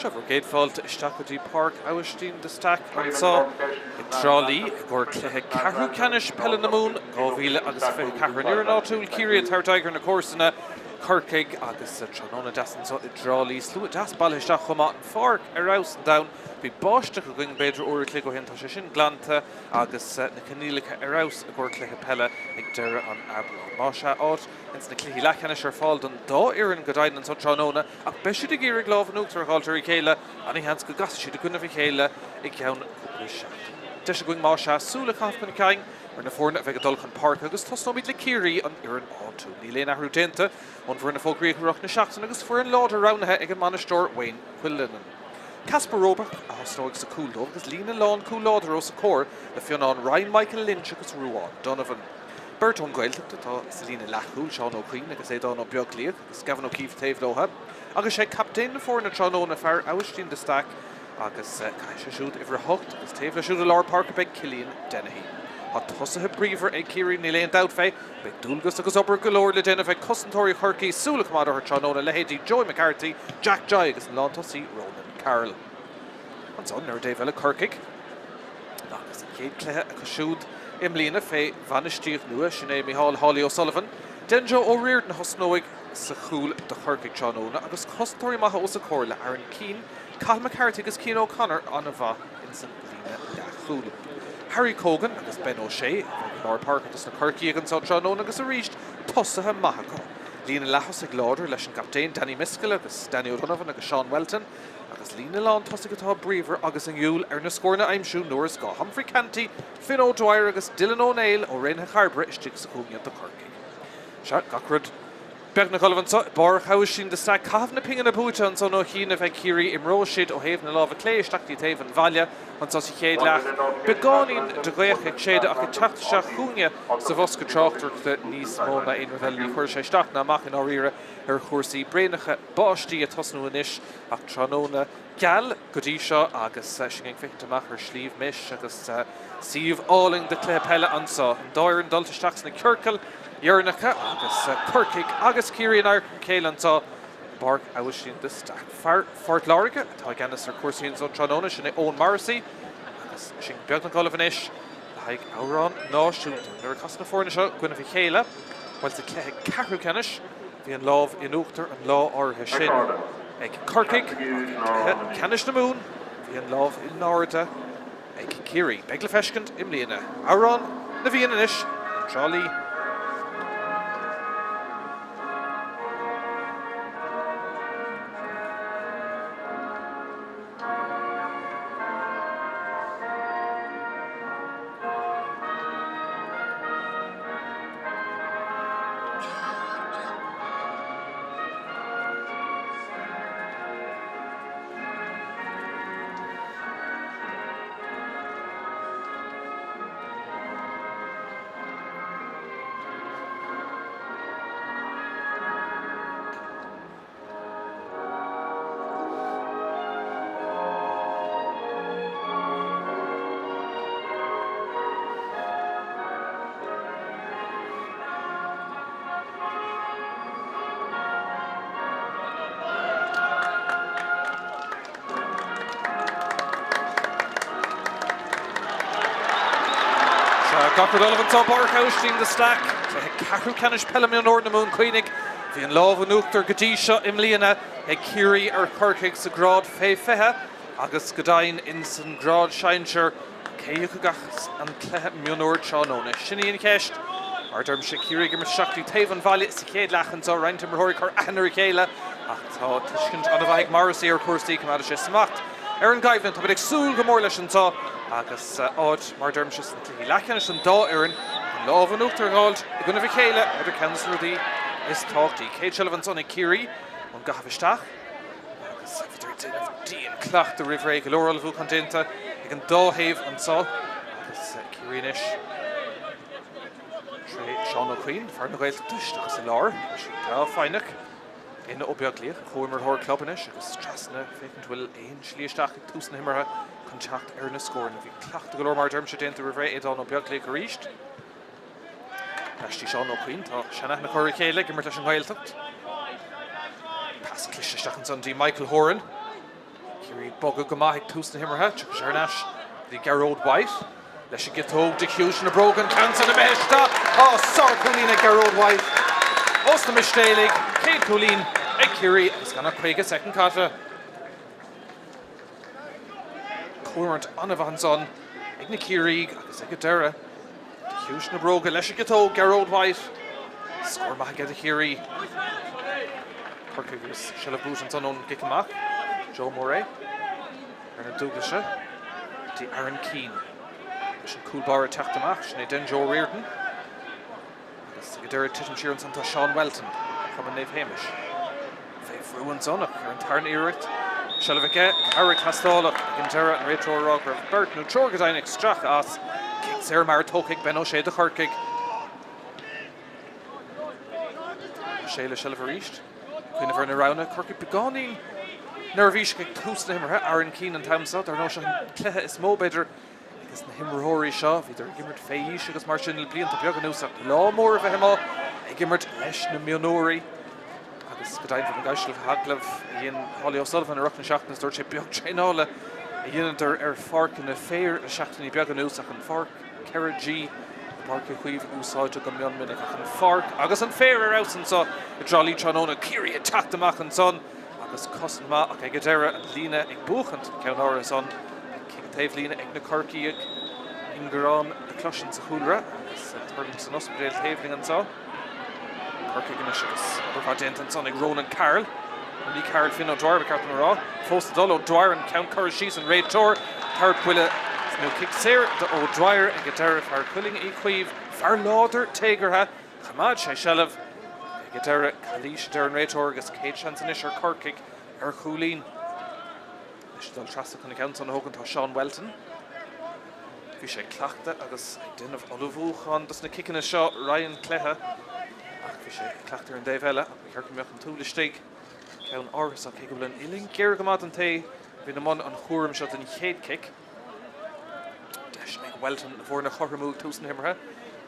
Trevor Gatefold Staic Páirc Aibhistín the Staic and so Tralee Corcaigh Craobh Peile Mionúr Craobh Peile agus Ciarraí náisiúil Ciarraí and Tráchtaire na córsana Corcaigh agus Tróna dasan so Tralee slú das ballisteach chuma an Páirc arouse and down be boste go going beidir uair clé go hen tá sin glanta agus na canílacha arouse Corcaigh Peile ag deire an abra Máise áit ins na cluichí lechanis ar fáil don dá iarn go dainn an so Tróna ach beisiad ag iarr glóh an úachtar gáiltar Míchéal and he hands go gas siad a gúna Míchéal ag ceann cúpla seacht. Deis a going Máise súla chafpan caing ar na fórna bheith dul an Páirc agus tosnóid le Ciarraí an iarn áú. Ní léana ahrú dénta an bhar na fógraí chuach na seachtain agus fuair an láidir ránathe ag an manistóir Wayne Quillinan. Casper Roba a hosnóig sa cúldó agus lína lán cúláidir ó sa cór le fionán Ryan Michael Lynch agus Ruán Donovan. Bertón Gaeltachta tá sa lína lethúil Seán O'Queen agus é dá nó beag líag agus Gavin O'Keefe taobh dótha agus sé captéin na fórna Tróna fear Aibhistín the Staic agus caiise siúd ihre hocht agus taobh le siúd a lár Páirc beag Cillian Dennehy. Tá tosathe bríomhar ag Ciarraí ní léon dabhfé beag dúlgus agus obair go leor le déanamh ag cosantóirí Corcaigh súla chumad ar Tróna le héadí Joey McCarthy, Jack Jai agus an lántasí Ronan Carroll. An son ar Dave Corcaigh agus an chéad cléthe a cosisiúd imlína fé bhanistíoch nua sin é Míchéal Hawley O'Sullivan Denjo ó riad na hosnóig sa chúl de Corcaigh Tróna agus cosantóirí maithe ó sa cór le Aaron Keane, Cathal McCarthy agus Cian O'Connor an a bha in san lína lethúil. Harry Cogan agus Ben O'Shea Lord Páirc agus na Corcaigh an South Tróna agus a ríist tosathe maithe go. Lína lechas ag láidir leis an captéin Danny Miskell agus Danny O'Donovan agus Sean Welton agus lína lán tosig atá bríomhar agus an ghiúil ar na scórna aimsú nuair is gá Humphrey Canty, Finn O'Dwyer agus Dylan O'Neill ó Réithe Charbre istigh sa cúmne de Corcaigh. Se gacrad beag na Gullivan Páirc Aibhistín the Staic caithfh na pingan na búta an son ó chéanamh ag Ciarraí imróisiid ó héamh na lámh cléisteachtaí taobh an bhaile an so sa chéad leach. Beáín de gcuoch ag séide ach ag teachtaseach chúne sa bhosca tráchtaire níos mó na aonmhil ní chuir sé isteach na amach in áíire ar chórsaí bréanacha báistí a tosnú inis ach Tróna geal go dtí seo agus sin ag fichtamach ar slíomh mis agus siomh áling de Craobh Peile ansá an dáir an dultaisteach na Cearcail Iarnacha agus Corcaigh agus Ciarraí an airc Míchéal ansá Páirc Aibhistín the Staic. Fort Láirge atá ganas ar cuasaíonn son Tróna sin é Owen Morrissey agus sin beag na Gullivan inis le haig árán náisiúnta nuair cas na fórna seo gcuine Míchéal bhail sa cléthe ceathrú ceannis bhí an lámh in uachtar an lá áirithe sin ag Corcaigh ceannis na mún bhí an lámh in náirde ag Ciarraí beag le feiscint imlíana árán na bhíon inis Tralee. Gacrad Olivan tá Páirc Aibhistín the Staic Craobh Peile Mionúr na mún Cuoinnig bhí an lámh an uachtar go dtí seo imlíana ag Ciarraí ar Corcaigh sa grád fé fethe agus go dainn in san grád seinseir cé go gachas an Craobh Mionúr Tróna sin íon ceist mar derm sé Ciarraí go mar seachtaí taobh an bhaile sa chéad lechan tá roinnta marthirí chu anar Míchéal ach tá tuiscint an a bheith ag Morrissey ar cuasaí cumada sé smacht ar an gaiimhinn tá ag súil go mór leis an tá agus áid mar derm sé san cluichí lechanis an dá iarn an lámh an uachtar gáilt i gcuine Míchéal idir ceannaí is táchtaí Céad Sullivan son ag Ciarraí an gach isteach agus díon cleacht a rih go leor bhú chu dénta ag an dáhéamh an sá agus Ciarraí inis Seán O'Queen fear na Gaeltachta agus an lár sin fáinnich ina óbeag líoch chuair thóir club inis agus strasna fécinn bhfuil éon slíoisteach ag túsna himmartha chun teacht ar na scóirna bhí cleacht go leor mar derm sé dénta rih éadán óbeag líoch a ríist. Leistí Seán O'Queen tá seanach na choirí chéile go mar leis an Gaeltacht. Pas clisteisteach an son dí Michael Horan bogga gomahig túsna himmerha, Ciarraí, the Craobh White. Let she get to the Hughes and a broken cancer the Meshta. Oh, sorry, Colleen and Craobh White. Osta Míchéal, Kate Colleen, and Ciarraí is going to Craig a second kata. Current on a vanson, Igna Ciarraí, Secretary, Hughes and a broken. Let she get to Craobh White. Score back at the Ciarraí. Corcaigh shall have boots and son on Gickamach. Joe Murray. Bernard Douglas. The Aaron Keane. Cool bar attack the match. Then Joe Reardon. Secretary Titton Sheeran and Sean Welton. From a Nave Hamish. Faith Ruins on it. Karen Tarn Eric. Shelvike. Eric Hastola. Gintera and Retro Rocker. Bert Nuchorgadine. Strach As. Kick Sarah Maritokik. Ben O'Shea the Corcaigh. Shayla Shelver reached. Queen of Erna Rauna. Corcaigh Begoni. Nervish kick Toast him. Aaron Keane and Tamsa. They're no showing Cleha is mo better. Because the Himmerhori Shaw. Either Gimmert Fayish. Because Martin will be in the Bioganusa. Law more of a himo. Gimmert Leshna Mionúr. Because Gadain from the Geishel of Hadlev. Ian Holly O'Sullivan. And Rockna Shackness. Door Chip Biog Chainola. Ian der Fark in a fair. Shackney Bioganusa. And Fark. Kara G. Páirc Huíomh úsáide go mion minic an Fark agus an féir out and so Tralee Tranona Ciarraí attacked the mach and son agus cosan ma ag Gadera and Lina ag buchant Ceanora son King Taif Lina ag na Corcaigh Ingarán the Clushin sa Chulra agus turning san Ospedale Taifling and so Corcaigh gana agus Overvadent and son ag Ronan Carroll and Lee Carroll Finn O'Dwyer be cartan raw Fosta Dull O'Dwyer and Count Currashis and Ray Tor Páirc Peile no kick Sarah the O'Dwyer and Gadera Far Quilling Equeve Far Lauder Tagerha Hamad Shalav Gadera Kalish Darren Raytor agus Kate Chansonish or Corcaigh Coolleen Nishtal Trasach on the counts on Hogan to Sean Welton Fishe Clachta agus Din of Oluvuchan does na kicking a shot Ryan Cleha Fishe Clachter and Dave Ella Kirkmach and Toolishtig Count Oris of Kigulin Illing Gergamat and Tay Vinamon on Hurum shot and Head kick Welton for na Chorramú Tusen Himmerha.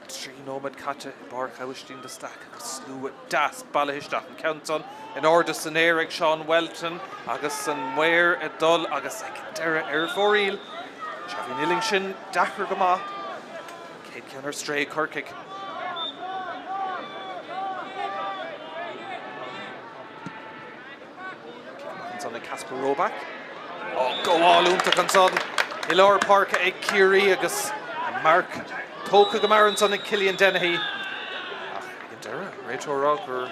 Tree Nomad Kata Bar Aibhistín the Staic Slew Das Balahistach and counts on in order to Eric Sean Welton Agus and Ware a Dull Agus Dera Erforil Shavin Illingshin Dakar Gama Kate Kenner Stray Corcaigh on the Casper Roback. Oh, go all Unta Conson. Ilor Páirc ag Ciarraí agus Mark Tóca Gamaran son ag Killian Dennehy. Gintera, Rachel Rocker.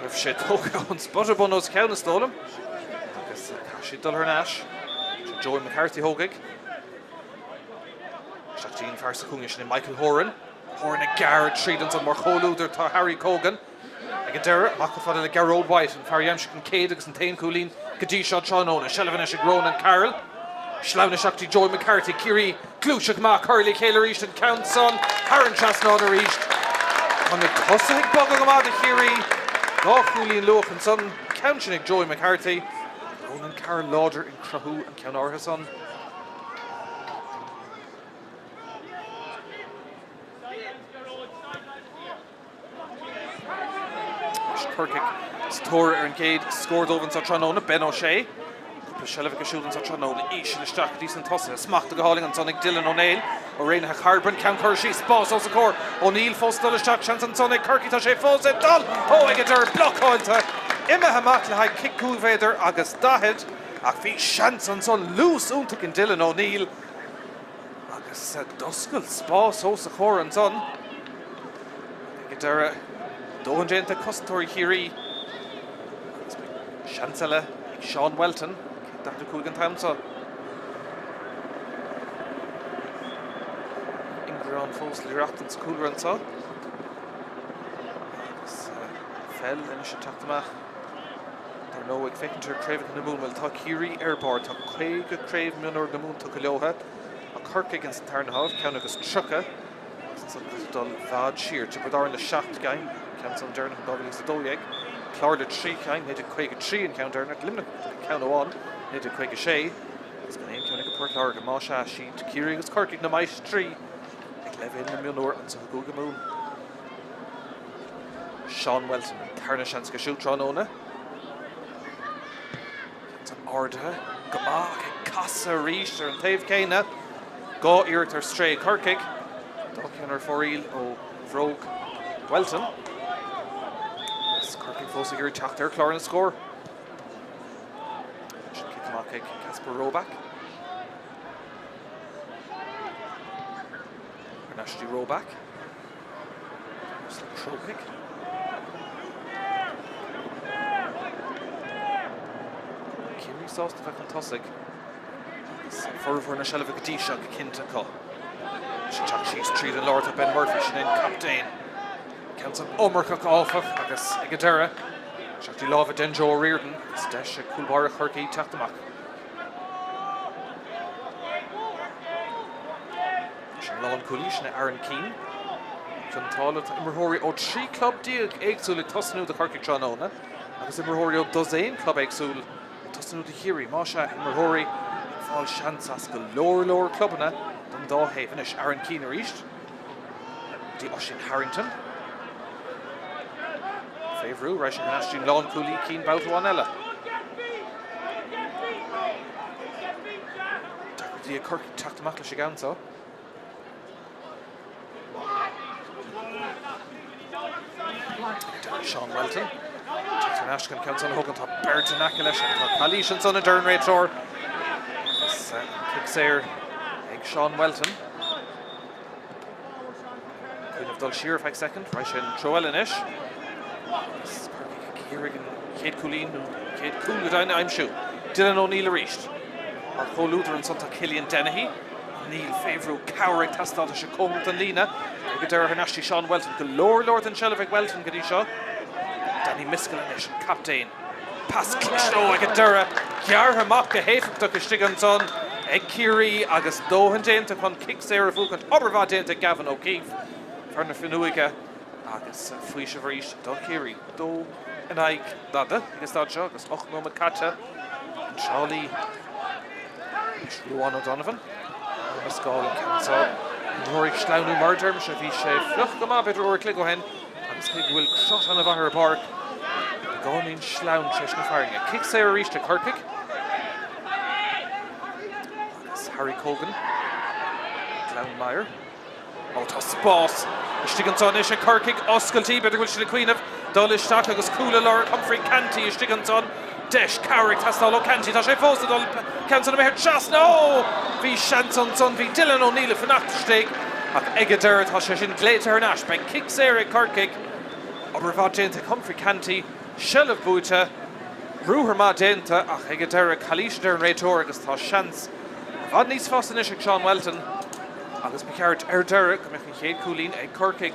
If she Tóca on Spotterbonos Counastolum. Agus Kashi Dulher Nash. Joey McCarthy Hogig. Shachteen Farsacungish and Michael Horan. Horan ag Garrett Shredens on Marcholu der to Harry Cogan. Gintera, Macafada the Craobh White and Faryamshik and Cade agus and Tain Coolleen. Kadisha Chanona, Shelvanish ag Ronan Carroll. Shlauna Shakti, Joy McCarthy, Ciarraí, Glushak Ma, Curly, Kayla Reached and Count Son, Haran Chasnona Reached. On the Cossack Bogagama, the Ciarraí, Law Cooley and Loch and Son, Counchinig, Joy McCarthy, Ronan Carroll Lauder in Crahu and Count Orhason. Corcaigh, Stora and Gade scored over in Sotranona, Ben O'Shea. Shelvike shooting such a note, each in the stack, decent toss, smack the hauling on Sonic Dylan O'Neill, O'Reilly Hardburn, Count Currashis, Sposs, also core, O'Neill, Foss, Dullish, Jack, Chance and Sonic, Kirky, Tashe, Foss, and Dull, oh, I get her block Hoilta, Emma Hamatla, Kick Coolvader, August Dahed, Afi Chance and Son, loose, Untik and Dylan O'Neill, August Duskull, Sposs, also core and Son, I get her, Dohan Janta, Customary Ciarraí, Chancellor, Sean Welton. Dr. Coogan Tamsa. Ingram Fosley Rockton's cool run saw. Fell and should talk to Matt. There no way faking to Craobh and the Moon will talk Ciarraí airport, talk Craobh Mionúr the Moon took a Loha. A Corcaigh against Tarnahov, Counagus Trucka. Some done Vad Shear, Chippadar in the shaft game. Counts on Derna and Dobbins the Doyeg. Clarda 3 kind, they did Quaig 3 encounter, and Limna count 1. They did Quaig a Shay. It's going to aim County Port Larga, Masha, Sheet, Ciarraí was Corcaigh, the Mice 3. Levin and Mionúr, and so Googa Moon. Sean Welton, Tarna Shanska Shoot Tranona. Ardha, Gamach, Casa Richter, and Taeve Kena. Go Irter Stray Corcaigh. Dockener Foril O Vrogue Welton. Corcaigh Fosa here, Tráchtaire, Clór score. Kick Casper Roback. Ashley Roback. Throw kick. Kimmy Sauce to fucking Tossic. For an Ashell of a Gadisha, Kinta. She's treated Lord of Ben Murphy, she then captain. Counts on Omercock off of Agus Igadera. Shakti Love Den Joe Reardon. Stash Coolbar Corcaigh Tachtamak. Lawn Coolish and Aaron Keane. Chantal Immerhori O 3 club Diag Egsul Tosnu the Corcaigh Tranona. Agus Immerhori O Dozain club Egsul Tosnu the Hiri. Masha Immerhori Fall Shansas lower clubna. Dundalk Havenish Aaron Keane reached. The Oshin Harrington. Favru Russian Ashton Lawn Cooley Keane Boutuanella. The Corcaigh Tachtamak Shiganso. Sean Welton. Jackson Ashkin counts on Hogan top Burton Akilish. Kalish and son of Dern Rachor. Kicks there. Egg Sean Welton. Queen of Dulshire 5 second. Rishin Troellinish. Kieran Kate Coolin. Kate Coolidine I'm sure. Dylan O'Neill reached. Marco Luther and Santa Killian Dennehy. Neil Favreau Cowrick Tastal Shacom Lena. Gadera Hanashi Sean Welton. Lord and Shelvick Welton Gadisha. Danny Miskelinish captain. Pass Klishno Gadera. Ciarraí Maka Hefuk Duckishtiganson. Ekiri Agus Dohan Denta Con Kick Sarah Fuk and Oberva Denta Gavin O'Keefe. Ferna Finuiga Agus Fuisha Varish Dokiri Do and Ike Dada. Agus Dodja Agus Ochno Makata. Charlie Ruan O'Donovan. Mescal and Kansal. Rory Schlaunu Murder, Shavi Shef, Fluchgama, Better or Cligohen, and Skig will shot on a Bahar Park. Going in Schlaun, Cheshna firing a kick, Sarah reached to Corcaigh. That's Harry Cogan, Clownmeyer. Out of Spórt. Stiganson is a Corcaigh, Osculty, Better will she the Queen of Dullish Stock, Agus Coola Lord, Humphrey Canty, Stiganson. Desh, Carrick, Tastalo, Canty, Tashe Fosa, Canson of Meher Chas, no! V Shanson, son, V Dylan O'Neill, Fanachtsteig, Ak Egader, Tashin, Glater, Nash, Ben Kicks, Eric, Corcaigh, Obervat Denta, Humphrey Canty, Shell of Buta, Ruherma Denta, Ak Egader, Kalish, Dern Raytor, Agus Tashans, Vadnis Fosinish, Sean Welton, Agus Míchéal Erderic, Mechid Coolin, Egg Corcaigh.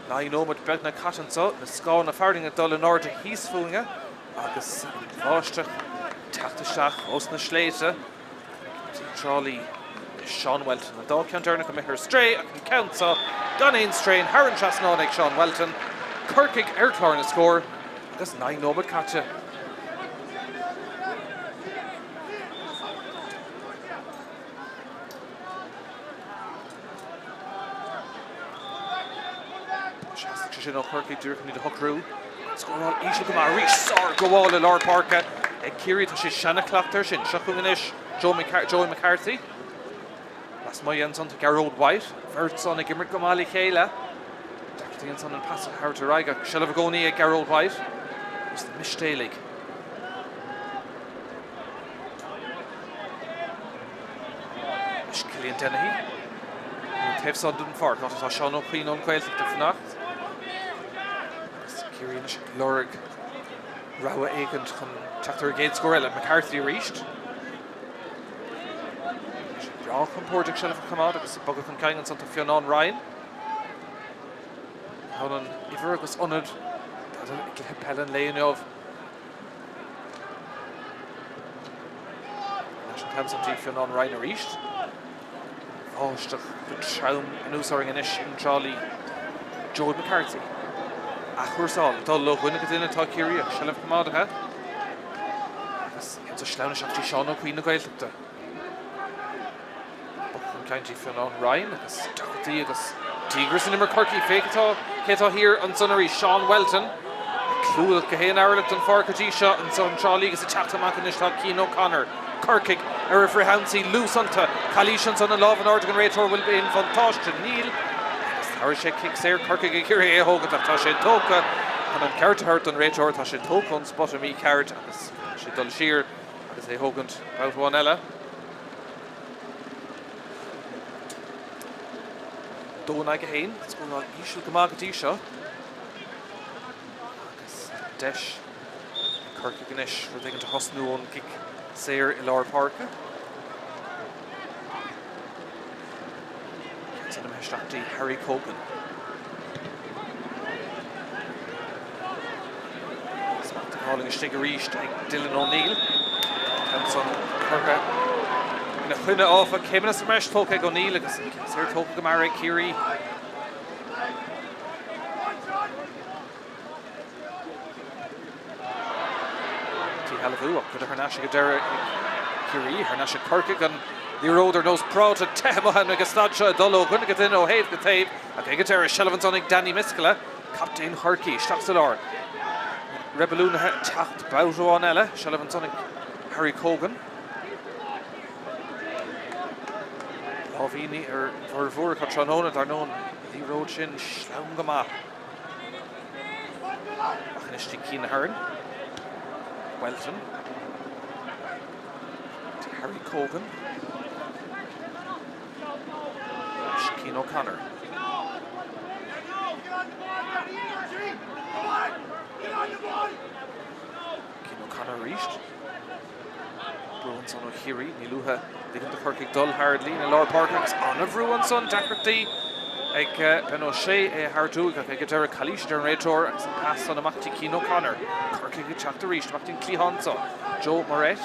Now you know what Beltna Cotton so, the Scaw and a Farding at Dullin Order, he's fooling Agus Vostra, Tachtaire, Osna Schleite, Tralee, Sean Welton, and Dog Count Erna come here stray, I can count so, Gunnain Strain, Haran Chasnonig, Sean Welton, Corcaigh Airclor in a score, Agus 9 no but Catcha. Shastic Corcaigh Dirk need to hook through. Score all Isha Gamari, Sor go all the Lord Parka. Kiri to Shanna Clochter, Shin Shakunganish, Joey McCarthy. Last my son to Garrod White, Vert son of Gimrick Gamali Kayla. Dr. son and Pastor Howard to Riga, Shellavagoni at Garrod White. It's the Mishtay League. Killian Dennehy. Taves Sundon Fort, not as Sean O'Queen on Quail to Fnacht. Kiri and Lorg. Rawa Agent from Tráchtaire Gates Gorilla McCarthy reached. Brown from Portic Shell come out, because Bugger from Kang and Santa Fionn Ryan. Honan Iver was honored. Helen Leonov. National Times and Fionn Ryan reached. Oh, stuck the Traum and Usoring and Ish and Tralee. Joel McCarthy. Achwersal, Dullo, Winnick in a Takiri, Shell of Kamada. It's a Schlanish after Sean O'Queen of Gaelta. Buckham County Fionn Ryan, it's Douglas Tigers and Corcaigh, fake it all. Keta here on Sunnery, Sean Welton. Clúil go héan Ireland an Farcadí seo an son Tralee agus a teachtamach an istá Cian O'Connor. Corcaigh ar a Frihansi lúsanta Calísian son an láb an organ rétor will be in fantáiste Níl. Thar sé kick sér Corcaigh a Ciarraí a hógad tá sé tóca an an ceart hurt an rétor tá sé tóca an spot a Míchéal agus sé dul siar agus é hógant about one eile. Dóna go héin, it's going on Míchéal Gamagadí seo. Agus deis Corcaigh ganis ru dgan to hosnú an kick sér I lár Páirc. Kensan am heistachtaí Harry Cogan. Smacht calling a stig a ríist ag Dylan O'Neill. Kensan Corcaigh na chuine áfa céimena sa meis tóca go O'Neill agus sér tóca go mar Ciarraí. Halafú up go Harnash go Derek Ciarraí Harnash Corcaigh an the road knows proud to Mumhan agus Staic dullo gonna get in O'Have go tape okay get there Shelvantonic Danny Míchéal Captain Harkey Stachsalar Rebelloon tacht Baujo on ella Shelvantonic Harry Cogan Ovini or Vorvur Cotranona Darnon the road shin Schlaungama Achnish Keen Hearn Welton to Harry Cogan Cian O'Connor Cian O'Connor reached Bruinson O'Hiri Niluha digging to Corcaigh dull hardly in a Lord Parker on of Bruinson Dacherty ag Ben O'Shea Hardúg ag ag Derek Calísian ar an rétor agus an pass on amachtaí Cian O'Connor. Corcaigh go teachta ríist amachtaí Clehansa. Joe Máirt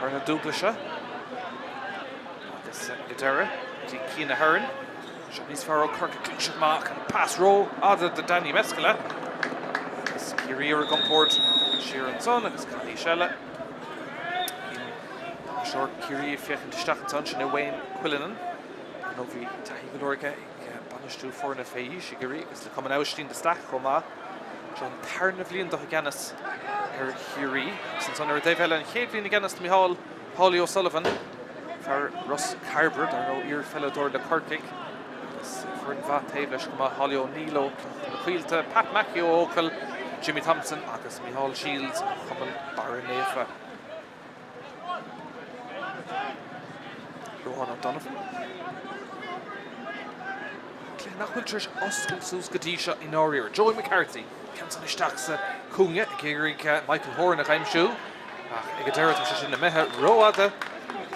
ar na dúpla seo. Agus ag Derek Cian O'Hearn. Seo níos fearr ó Corcaigh clúiseach amach an pass row ada de Danny Míchéal. Agus Ciarraí ar a gumport Sheeran son agus Calísian. Short Ciarraí fiechan tistach an son sin Wayne Quillinan. No bhí taithí go leorga Banistú for na féí Ciarraí agus le cuman Aibhistín de Staic chomá John Tarna bhlion do Gannis ar Ciarraí sin son ar a David an chéad bhlion Gannis Míchéal Paulie O'Sullivan for Russ Carver dar nó ír fellador le Corcaigh agus for an bhat taobh leis chomá Holly O'Neill ó chuilte Pat Mackey ó Ócail Jimmy Thompson agus Míchéal Shields chumil Barra Néfa Rohan O'Donovan Nachhfuil tris oscail sús gotí seo in áiríir. Joey McCarthy ceann isteach sa cúnge ag éirí Michael Horan a chaimsú. Ag go deireadh sé sin na methe róada.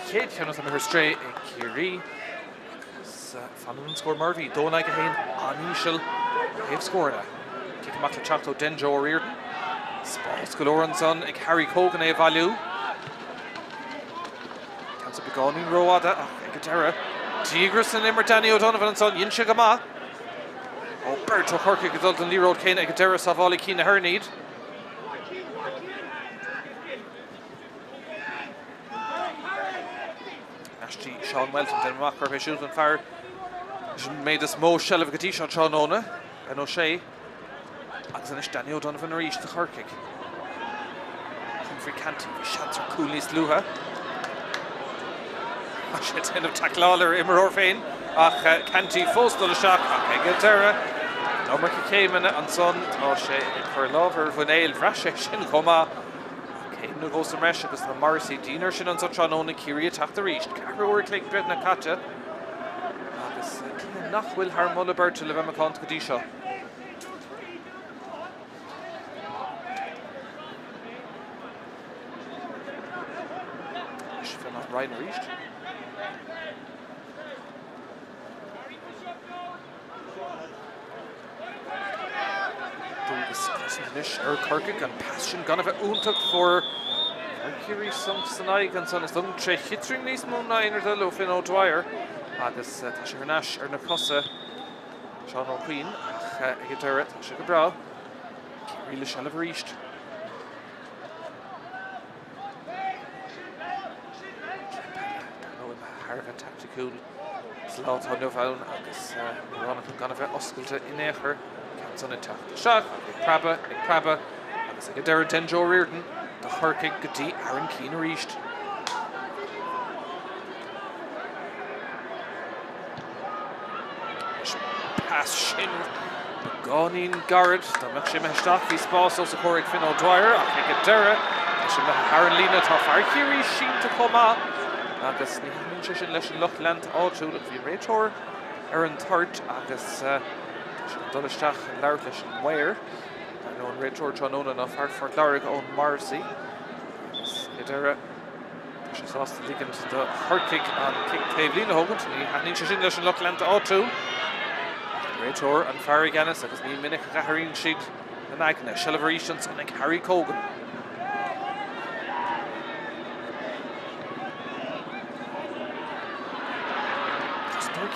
Chéad ceannas an stray ag Ciarraí. Agus fanún scór Murphy. Dóna go héin aníisiil héh scórna. Cic amach le teacht ó Denjo ó Riordan. Spás go leor an son ag Harry Cogan é bhailiú. Ceann sa beáinín róada ag go deireadh. Tigris and Danny O'Donovan and son Yinsha Gama. Oh, Bert O'Corcaigh go dul an líród céine ag deireadh sa bhálaí Cian O'Hearn iad. Ashtí Sean Welton den amach ar bheith siúd an fearr. Made us mó shelf gotí seo Seanóna Ben O'Shea agus an is Danny O'Donovan ar ríist de Corcaigh. Humphrey Canty bhí seans ar cúlníos luha. Shit, end of tackler Immeror féin ach Canty fós dul seach ag go deireadh Number céimena an son ó sé chuir lábhar bhuinéil bhreise sin chomá céim nó gós am reis agus na Marcy Dínar sin an Tránóna Ciarraí teachta ríist ceathrú uair clé breid na caite agus nach bhfuil thar mulla beirt le bheith macánt go dtí seo. Is fé nach Ryan ríist. Nish ar Corcaigh an passion gan of úntaach for Ciarraí Sannaig an son is dom tre hitring níos mó na inar dul ó fin ó Dwyer agus tá sé Harnash ar na cosa Sean O'Queen ach ag go deireadh tá sé go bra Ciarraí le seileamh ríist. Nó in Harbh tacticúil slá tá nó bhain agus rána gan of oscailte in éair son in teach seach ag Craobh agus ag deire den Joe Reardon de Corcaigh go dtí Aaron Keane ríist. Pass sin Gánín Garrett dá meach sé meisteach hí spás os a Corcaigh Finn O'Dwyer ach ag deire sé me Aaron Lína tá fearcíirí sínta comá agus ní hainn sé sin leis an lucht lent áitiúil bhí réiteoir ar an tart agus sin dul-isteach an leir leis an mhair nó an réiteoir Tránóna ná fearfort leirigh ón Marcy agus ag deire sé sásta lígant de Corcaigh an kick taobh lína thugant ní hainn sé sin leis an lucht lent áitiúil réiteoir an fearr Gannis agus ní minic a rathaíonn siad an aigne Shelleverísians an ag Harry Cogan.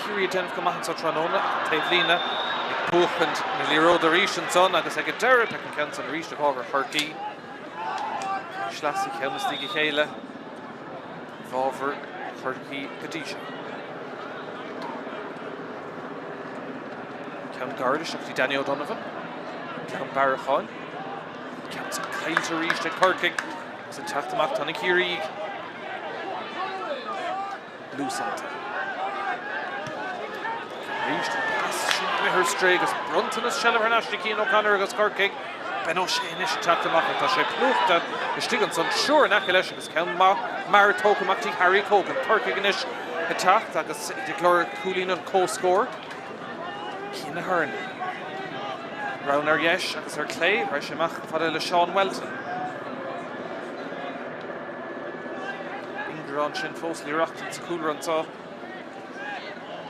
Curie denmh go maithan sa Tránóna taobh lína ag buachant na líróda ríisian son agus ag deire pe an ceann san ríist a bhábhar Corcaigh. Sleasí ceannas tí go chéile bhábhar Corcaigh go dtí seo. Ceann Garda seachtí Danny O'Donovan, ceann Barracháin, ceann san cailte ríist ag Corcaigh agus an teacht amach tána Ciarraí lúsanta. Ríist pass sin mithir stré agus bruntanas Shellever Ashley Keane O'Connor agus Corcaigh ben ó sé inis teacht amach tá sé plúchta is tígan san siúr an aice leis agus ceann Máirt tógamachtaí Harry Cogan Corcaigh inis a teacht agus de glóir cúlín an cóscór Cína Hearn Rán ar yes agus ar clé ar séach fada le Sean Welton. Ingrán sin fóslí reachtain sa cúlra antá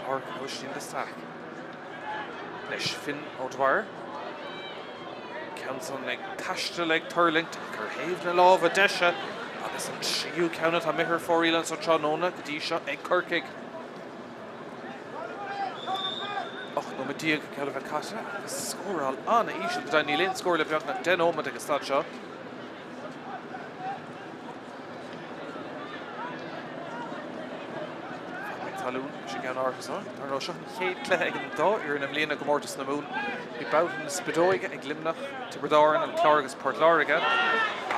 Páirc Aibhistín de Staic. Leis Finn O'Dwyer ceann san ag taiste le turling gur thaobh na lámh a deise agus an tríú ceanna tá mithir fórílan sa Tránóna go dtí seo ag Corcaigh. No me díag cealah an caite agus scóráil anna ísisiil go daí léon scóir le beag na den ómad agus stad seo. Talún sé gan áchasá. Tar nó seo an chéad clethe ag an dá ar na mbliana go mórtas na mún. I boutan na Spidóige ag limnach Tiberdáin an Clár agus Port Láirige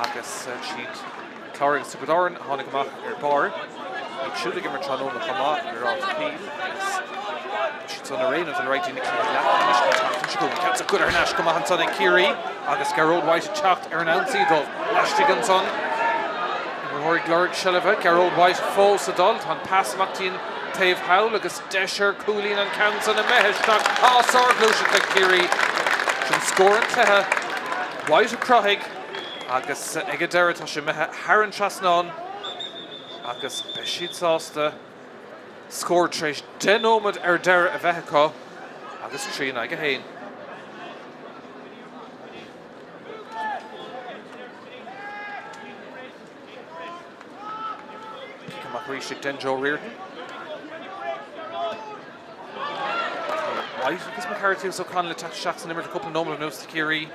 agus siad Clár agus Tiberdáin tháinig amach ar bar. Ag siúlaigh mar Tránóna chomá ar Craobh Peile. She's on a rain of the right in the Cat's a good Ernash come on son Ciarraí agus Craobh White chacht Ernancy dul Ashtigan son Rory Glurg Shellever Craobh White falls adult on pass Mactin Taobh Howl agus Desher Coolin and Canson and Mehishtak Sor Lucian Ciarraí Shin score and Cleha White of Craobh agus Egadera Tasha Meha Haran Chasnon agus Beshid Sasta Score treis den ómad ar deire a bheithicá agus trína ag a hain. Amach ríiste den Joe Reardon. White agus McCarthy so can le tacht seach san nimir a couple nómad nus to Ciarraí.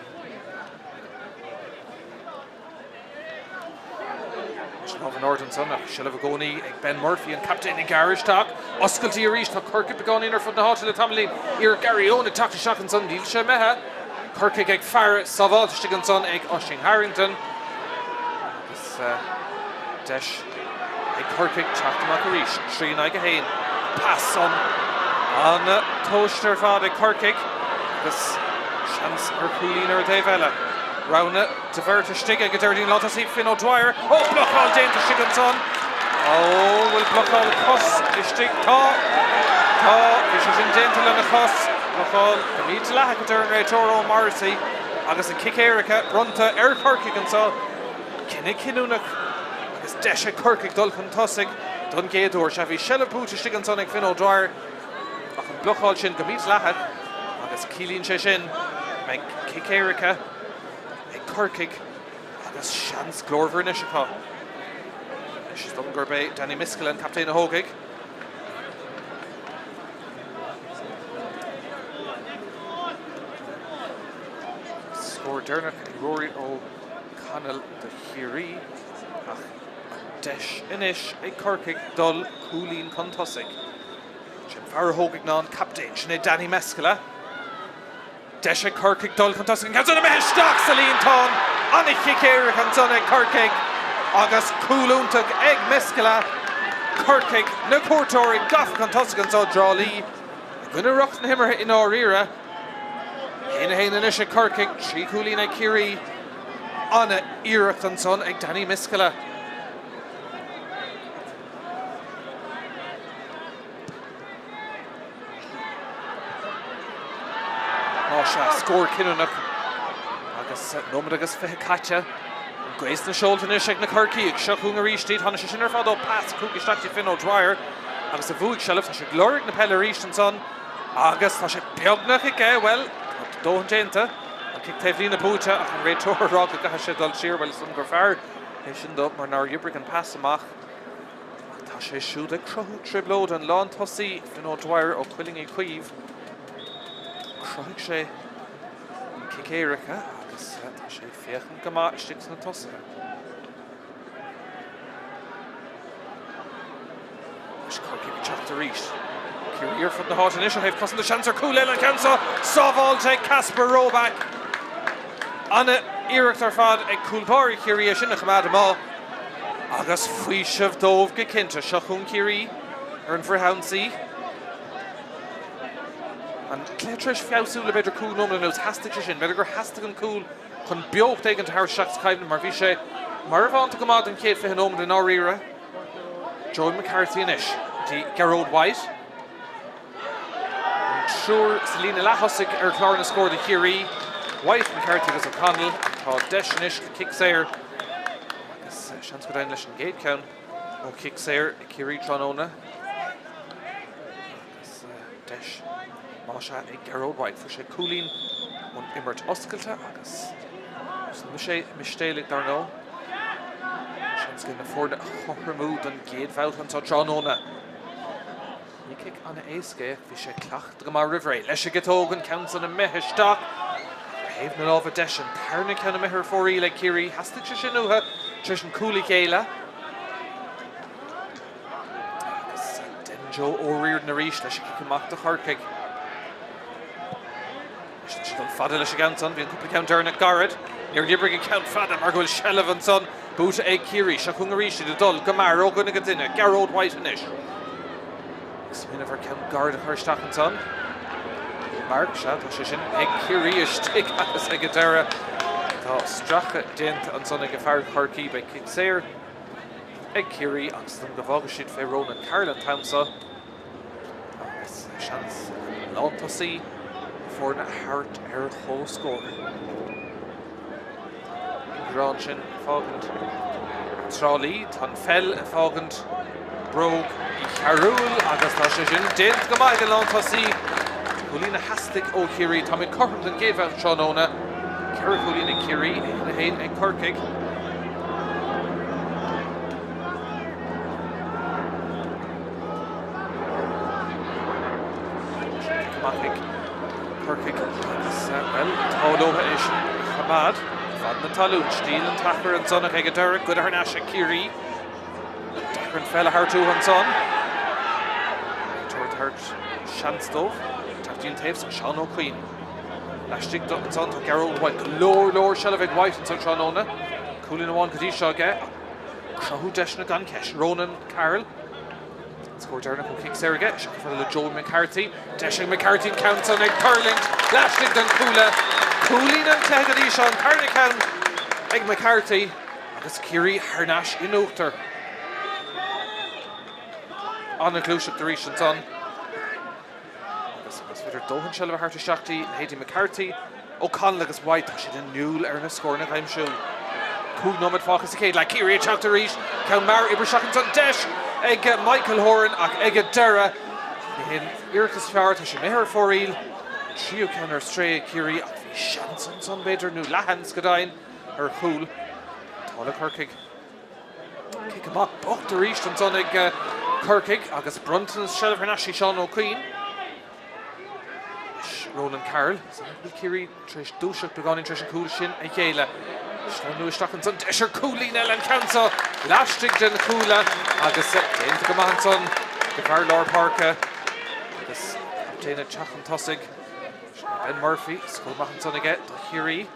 Of Northern son of Shellever ag Ben Murphy and captain in garage talk. Oscailtí a ríist tá Corcaigh begáin ar fud na hátil le tamlín ar Gary Owen tacht a seach an son díl sé methe. Corcaigh ag fear sábháilteiste an son ag Oisín Harrington. Agus deis ag Corcaigh teacht amach a ríist trína ag a hain. Pass son an tóistir fad ag Corcaigh agus seans ar cúlín ar Dave Ella. Rowna to Verta Stigga get everything lot to see Finn O'Dwyer. Oh, block all Dane to Shiganson. Oh, will block all Cuss. Stig Ta. This is in Dental and the Cuss. Block all the Míchéal to turn right Toro Marcy. Agus a kick Erica. Runta Air Corcaigh and so. Kinnick Hinunuk. Agus Desha Corcaigh Dulcan Tussig. Dun Gaydor Shavi Shellabu to Shiganson and Finn O'Dwyer. Block all Shin Míchéal. Agus Keeleen Sheshin. Make kick Erica. Corcaigh agus seans glórmhar Nishiká. She's done Gurbay, Danny Míchéal and captain Hogaig. Score Dernock and Rory O'Connell the Ciarraí. Desh Inish a Corcaigh Dull Coolín Contussig. Jim Farrah Hogaig non captain Sinead Danny Míchéal. Desha Corcaigh Dull Contussig and comes on a mesh stock Celine Ton. Anna Chicair an son ag Corcaigh agus cúlúntach ag Míchéal Corcaigh na cuairteoirí gaf an toscan so Tralee gonna rock na himmer in áíire Héna héna is a Corcaigh trí cúlín ag Ciarraí Anna iirecht an son ag Danny Míchéal Scór Kinunach agus nómad agus fithe caite Gréis na seolta is ag na Corcaigh ag seachún a ríistí tána sé sinar fád ó pas cúgi stati fin ó Dwyer agus a bhuaig shelf tá sé glórig na Peile ríist an son agus tá sé beagnach i gé well dóhan dénta an cic taobhlín na búte ach an réitóir rá go gatha sé dul siar well sun gur fearr é sin do mar nar dhibric an pas amach tá sé siúd ag crothú triblód an lán tosaí fin ó Dwyer ó Cuiling i Cuíomh Croigh sé Cicéiricha agus tá sé féchan go má istigh na tosacha. Is Corcaigh Tráchtaire Ciarraí ar fud na háit inis a hebh cosan na seansar cúil an cansa sábháilte Casper Roback Anna iirecht ar fad ag cúlpáirí Ciarraí sin na chamad amá agus faoi sibh dómh go cinnte seachún Ciarraí ar an bhreithaunsaí an cléitris fiabhsúla beidir cúl nómla nós hastig sé sin, beidir gur hastig an cúl chun beocht ag an thar seachs caimhna mar bhí sé mar bhánta go mád an céad fiche nómla in áíire Joel McCarthy inis tí Craobh White an trúr Selina Lahosig ar chlár na scór de Ciarraí White McCarthy agus O'Connell tá deis inis go kick sair agus seans go dain leis an géad ceann ó kick sair i Ciarraí tróna agus deis má se ag Craobh White fu sé cúlín ón immert oscailte agus nu sé mistéalaigh dar nó seans gin na fórda chothramúd an géad bhilchan tá tróna ní kick anna éascé bhí sé cleacht go mar rihré leis a gitógan count an na metheisteach héh na lábh deis an tarna ceanna methir fórí le Ciarraí hastig sé sin nutha tris an cúla céile agus den Joe óíir na ríis leis a amach de Corcaigh Don fada leis a gantan, bhí an cúpla count ar na garad níor dhibric an count fada mar gohfuil shelf an son búta ag Ciarraí seachún a ríiste de dul go mar ó gona go duine Craobh White inis gus mina bhar count garad a chuirteach an son Páirc se tá sé sin ag Ciarraí istigh agus ag go deire tá stracha déanta an son ag go fearr Corcaigh be kick sair ag Ciarraí agus don go bhága siad fé Ronan Carolan tamsa agus seans látasaí for na hart ar chó scór. Grán sin fágant Tralee tan fell fágant bróg I Charúil agus tá sé sin déint go maith an lántasaí Cúlína hastig ó Ciarraí tá mid corpam den géadh tróna ceir cúlína Ciarraí na héin ag Corcaigh Corcaigh agus well tálótha é sin chamad fad na talún stíl an tachar an son ag deire go ar neis a Ciarraí dachar an fell a hartú an son tuair thart seansdómh tatíonn taobh san Seán Ó Cuín leistigh an son tá Craobh White lór shelf ag White an son tróna cúlín amháin go dtí seo ige crothú deis na gan ceis Ronan Carroll Scored Derna go kick Serga, shot for the Joel McCarthy. Deshing McCarthy counts on a curling. Lashing dan Kula. Coolin and Clegady Sean Carnican. Egg McCarthy. Agus Ciarraí Harnash in Ochter. On the close up the Rish and Son. Agus Vitter Dohan Shelva Harty Shakti, Haiti McCarthy. O'Connell agus White. She didn't Newell Ernest scoring at I'm sure. Cool numbered focus the Kate like Ciarraí Chuck the Rish. Count Mar Ibrahim Son Desh. Eg Michael Horan ag eg Dara hin Irkas Feart she meher foril Trio Kenner Stray Ciarraí ag fi Shanson son beidir nu Lahans Gadain her cool Tola Corcaigh kick him up bocht the reach son eg Corcaigh agus Brunton's Shelf Hernashi Seán Ó Cuín Ronan Carroll Ciarraí Trish Dúiseach began in Trish cool shin a chéile Sean nu Stachan son Desher Coolín Ellen Cansa Lastig den Coola agus déanta go maith son go bhar Lord Páirc agus captaine Chachan Tosig Ben Murphy scóil maith son aige do Ciarraí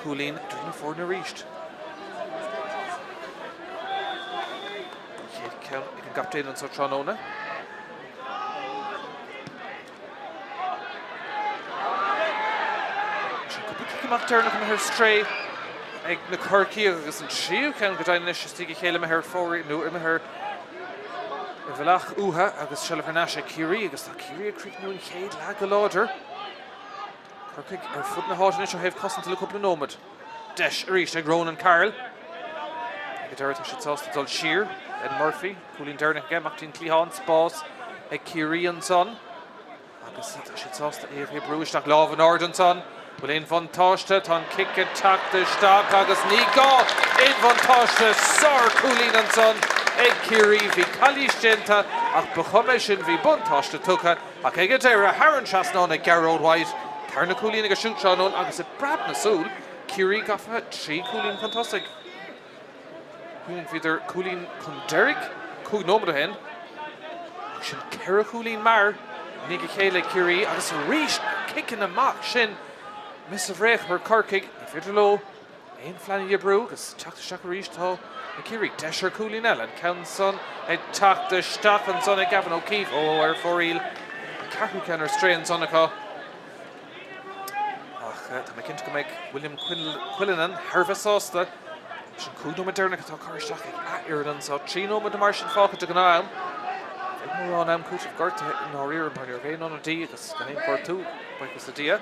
Coolín dúna fór na ríist. Chéad ceann ag an gaptéin an sa tróna. Amach dearnach an her stray ag na Corcaigh agus an tríú ceann go daine is tí chéile her fórí nó im her i bhealach uha agus seileadh ar náise Ciarraí agus tá Ciarraí críoch nún chéad le go láidir. Corcaigh ar fud na háitina seo héobh cosanta le cúpla nómad. Deis a ríist ag Ronan Carroll. Ag deireadh siad sásta dul siar Ed Murphy, Coolín dearnach aige Machtín Clíán spás ag Ciarraí an son. Agus siad sásta éh brúisteach lámh an ard an son. Bhfuil éon fantáiste tá kick Tráchtaire agus ní gá éon fantáiste sár Coolín an son ag Ciarraí bhí cailísténta ach ba chuma sin bhí buntáiste tucha ach ag deireadh Haran Seasnán ag Gearóid White tar na Coolín agus siúd seánón agus i brab na súl Ciarraí gafa trí Coolín fantastic. Cuireann fiidir Coolín chun Derek cúg nómad hen ach sin ceithre Coolín mar ní go chéile Ciarraí agus a ríist kicking amach sin Miss of Reich for Corcaigh, fiidir lo, ein flanny brú, agus Tráchtaire ríist tá na Ciarraí deisir Coolín eile an ceann son ag Tráchtaire an son ag Gavin O'Keefe ó ar fóríl carú ceann ar strain son acha. Ach, tá mé cinnte go méid William Quillinan Harvah sásta sin cúdó me dearnach atá caristeach ag Ireland sa trí nómad mar sin fágad go náam. Ag mór an am cúteamh gorta in áíir an parnir bhéin an dí agus gan éon cuairtú bagus a dia.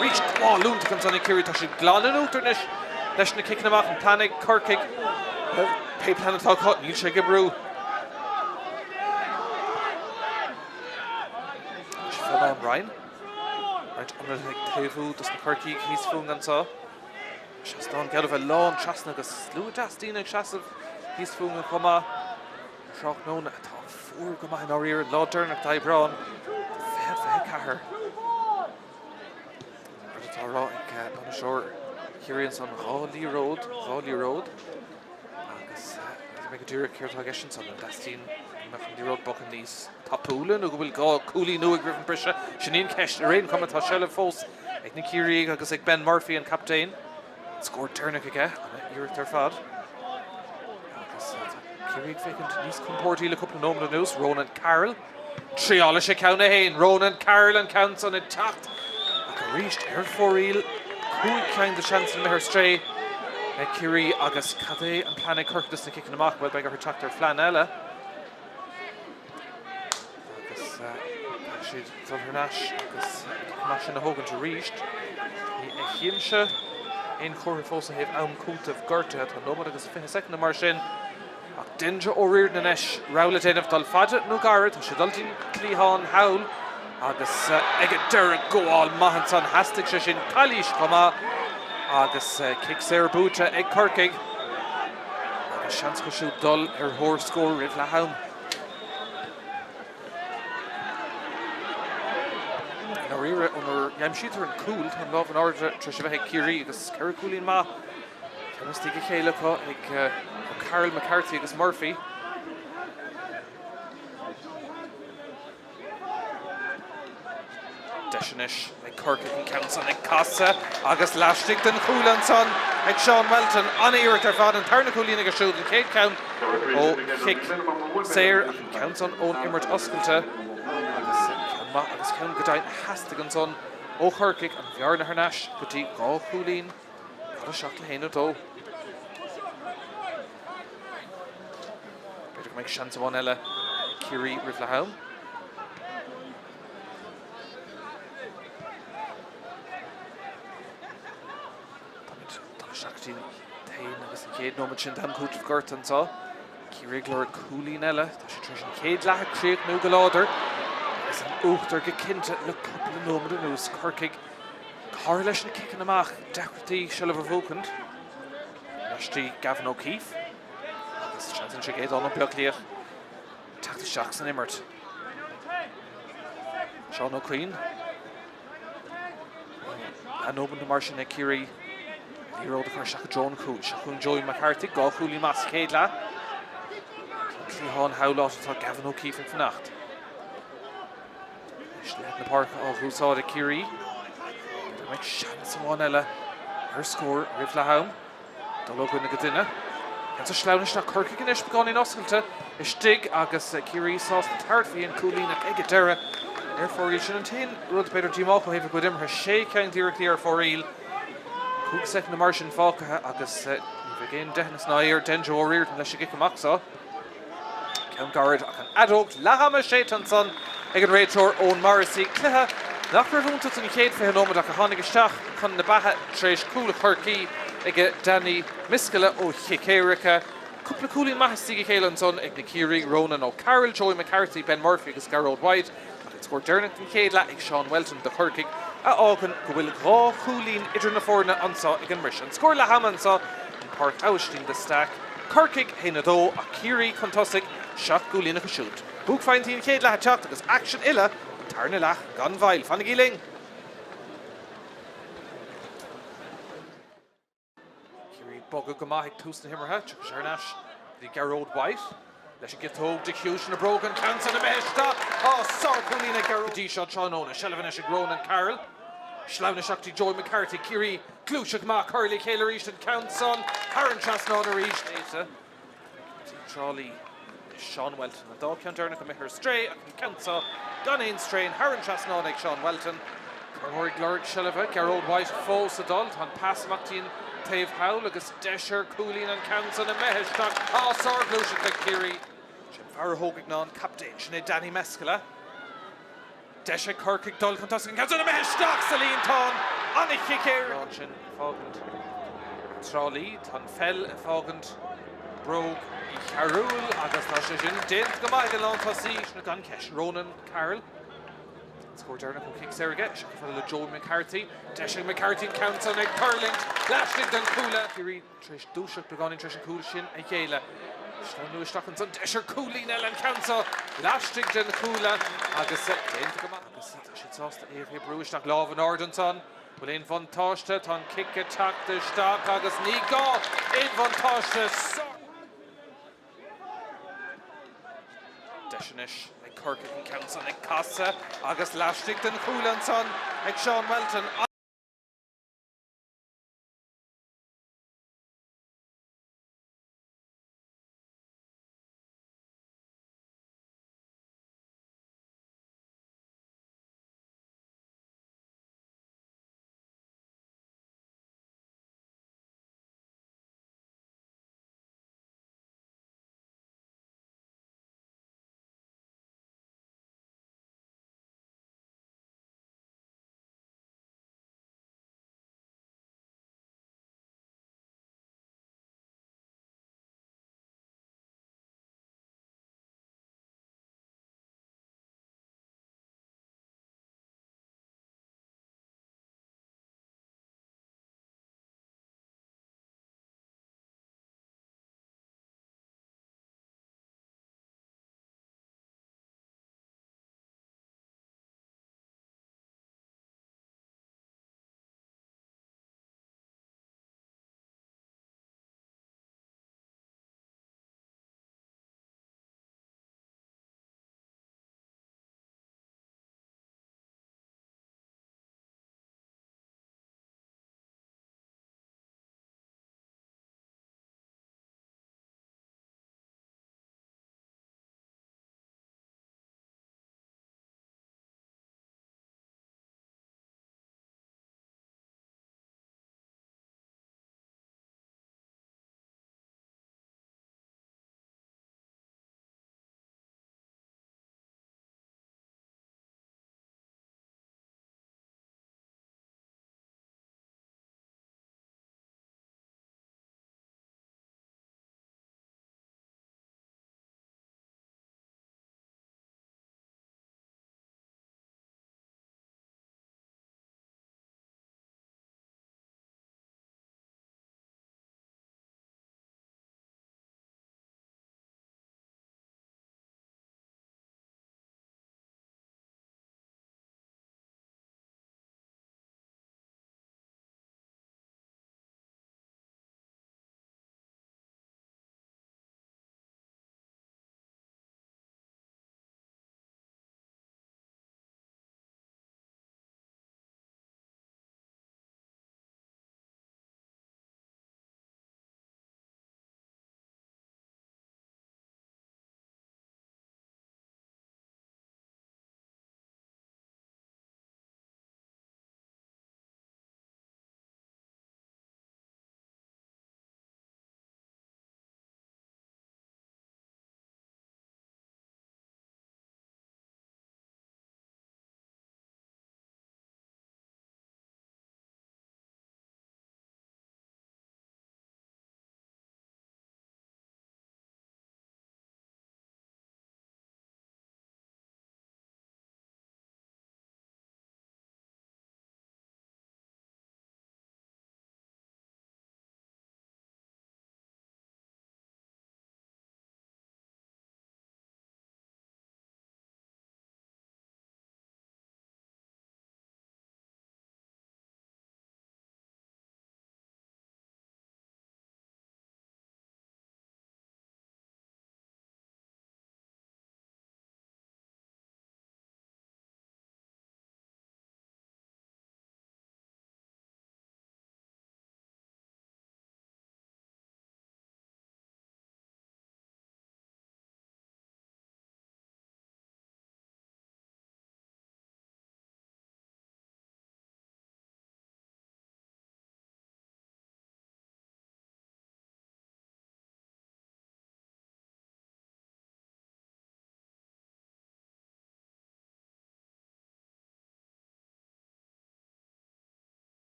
Ríist lúnta an sanna Ciarraí tá si gláán útarnis leis na kicking amach an plannig Corcaigh pe planetá cut níl sé go brú. Si fel an Ryan. Right, an ag taobhú dus na Corcaigh hís fún an sa. Seasnán geadh bheith lán trasna agus slú Aibhistín ag seasamh hís fún an chuma. Seach nóna atá fuair go maith an áíir lá dearnach tá brán. Bheith cahar. Tá rá ag an seoir Ciarraí an son Ráilí Road. Agus mé go dúra céirtá geisin son an Aibhistín Midfield Road bocan níos tapúla nó go bhfuil gá Coolín nua ag rifin brise sin on ceist a réon cumatá seileh fós ag na Ciarraí agus ag Ben Murphy an captain. Scór dearnach aige an iirecht ar fad. Agus Ciarraí fécint níos compórtaí le cúpla nómad nús Ronan Carroll. Tríála sé ceanna hain Ronan Carroll an ceann son ag tacht. Ríist ar fóríl cúig ceann de seansan le her stray ag Ciarraí agus cad é an plannig Corcaigh na kicking amach bhfuil beag ar Tráchtaire flean eile. Agus siad dul ar náis agus mar sin na hógann to ríist. Ní a chéimse ein chóir fós a héobh am cúntamh gorta tá nómad agus 22 na mar sin. Ach dinge ó riir na neis rála déanamh dul fada nó gara tá sé dultín Clíán hawl agus ag deire goáil maithan son hastig sé sin cailís chuma agus kick sé ar búta ag Corcaigh agus seans go siú dul ar thóir scór rih le hawn. An áíire onar jaimsítar an cúil an lámh an ard tre sé bheith ag Ciarraí agus ceithre Coolín ma ceannas tí go chéile có ag Carroll McCarthy agus Murphy. Deisinis ag Corcaigh an ceann son ag casa agus leistigh den Coolín son ag Sean Welton an iirecht ar fad an tarna Coolín agus siúd an céad ceann ó kick séir ach an ceann son ón imirt oscailte agus ceann go daid hastig an son ó Corcaigh an bhear na harnáis go dtí gá Coolín cad a seach le héanú dó. Beidir go méid seans amháin eile Ciarraí rih le hawn. Seachtain tain agus an céad nómad sin tam cúteamh gorta an sa. Ciarraí glóir Coolín eile tá sé tris an céad lethe críoch nó go láidir agus an uachtar go cinnte le cúpla nómad a nús Corcaigh cáir leis na kicking amach deachtaí seileh bhócant leistí Gavin O'Keefe agus seansan sé géad an beag líoch teachta seach san imirt. Sean O'Queen an nómad na mar sin ag Ciarraí ní ród a chuir seach John Cúil seachún Joey McCarthy gá Coolín mas céad le Clíán howlát atá Gavin O'Keefe in fannacht. Is le na Páirc á bhúsáid ag Ciarraí. Beidir méid seans amháin eile Her score, Drisleáin. Dulóg na Gadina. It's a Sláine na Corcaigh in Ishbegan in Oscailte. Staic agus Ciarraí sauce the third fee and Coolín at Tráchtaire. Therefore, you shouldn't tin. Rud Peter Dimalco have a good him. Her shake and directly for real. Cook second the Martian Falca agus again Dennis Nair, Denjo O'Rear, unless you get him Oxa. Count guard, Adog, Lahama Shaitanson, Egan Rachor, Owen Morrissey, Cliha. Nachher runtet in Kate for Hanoma, Daka Honigastach, Con the Baha, Tresh Cool Corcaigh, Ega Danny, Miskala, O Hikerika, Couple of Coolin Mahasigi Kaelanson, Egna Ciarraí, Ronan O'Carroll, Joey McCarthy, Ben Murphy, Scarrow White, scored Dermot and Cade, Latic, Sean Welton, the Corcaigh, Augan, Gwil Gro, Coolin, Idrinaforna, Unsaw, Egan Rishan, Score Lahaman saw, and Páirc Aibhistín the Stack, Corcaigh, Hainado, Ciarraí, Contusic, Shot Gulina to shoot. Book finding Cade Lahachak, because action illa, Tarnilach, Gunvile, Fanagiling. Ciarraí Bogga Gamahik, Tusna Himmerha, Sharnash, the Garrod White. Let you get to Dicution, a broken cancer, and a meshta. Oh, sorry, Coolina Garrod. D-shot, Seanona, Shelvanish, Gronan, Carroll. Shlauna Shakti, Joy McCarthy, Ciarraí, Clushak, Mark, Hurley, Kayla Reached, and Countson, Aaron Chasnona reached. Tralee. Sean Welton and Dog Count Erna come here stray and Countsaw Donain Strain Haran Chasnonic Sean Welton Cormory Glurg Sheleva Garrod White False Adult on Pass Mactin Tave Howl agus Desher Coolin and Countson and Mehishtak Sar Glushak Ciarraí Jim Farrow Hogignon Captain Sinead Danny Mescala Desher Corcaigh Dull Contuscan and Countson and Mehishtak Celine Ton Annie Kikir Raunchin Fogand Tralee Ton Fell Fogand Brogue Carroll, agus Tashin, Dent Gamail on Tossish, Nagan Kesh, Ronan, Carroll. Scored Derna who kicks Serga, Shaka Joel McCarthy, Deshing McCarthy counts on Egg Curling, Lashtig then Kula, Ciarraí Trish Dushak, begun in Trish and Coolshin, Míchéal. Shlanu Stockens on Desher Coolin, Ellen Council, Lashtig then Kula, agus Dent Gamail, agus Tashin sauce the AFA Brewishtak, Love and Ardenton. Will in von Toshta, Ton kick attack the Stock, agus Nigo, in von Toshta, Deshinish, like Corcaigh and Council, like Casa, August Lashtig, then Coolanson, like Sean Welton.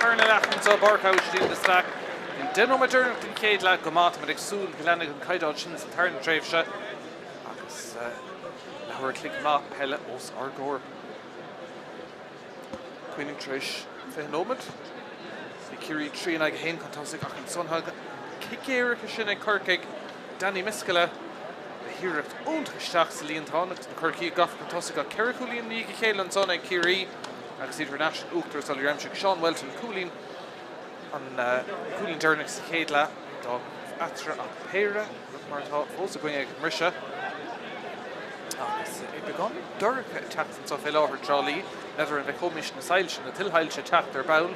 Tarnalach and so Páirc Aibhistín the Stack. In Denno Modern in Céad go mát med Exul Glennig and Caidá sin sa Tarn Tréimhse. Agus Lahar click má Peile os Argór. Queening Trish Fenomad. The Ciarraí 3 and Hain Contosig ach an Sonhag. Kickéir sin ag Corcaigh Danny Miskela. Here at own Staic sa Líon Tánach the Corcaigh gaf Contosig ach Ceiric Cúlín Míchéal an son ag Ciarraí. Agus international Uachtar Sally Ramshick Sean Welton Cúlín an Cúlín Durnach sa Céad le dá atra ach Péire martá fós a going ag Mrisha. Agus began Duracha tacht sa fé láthar Tralee never an bheith na sail sin na tilhail se tacht ar bail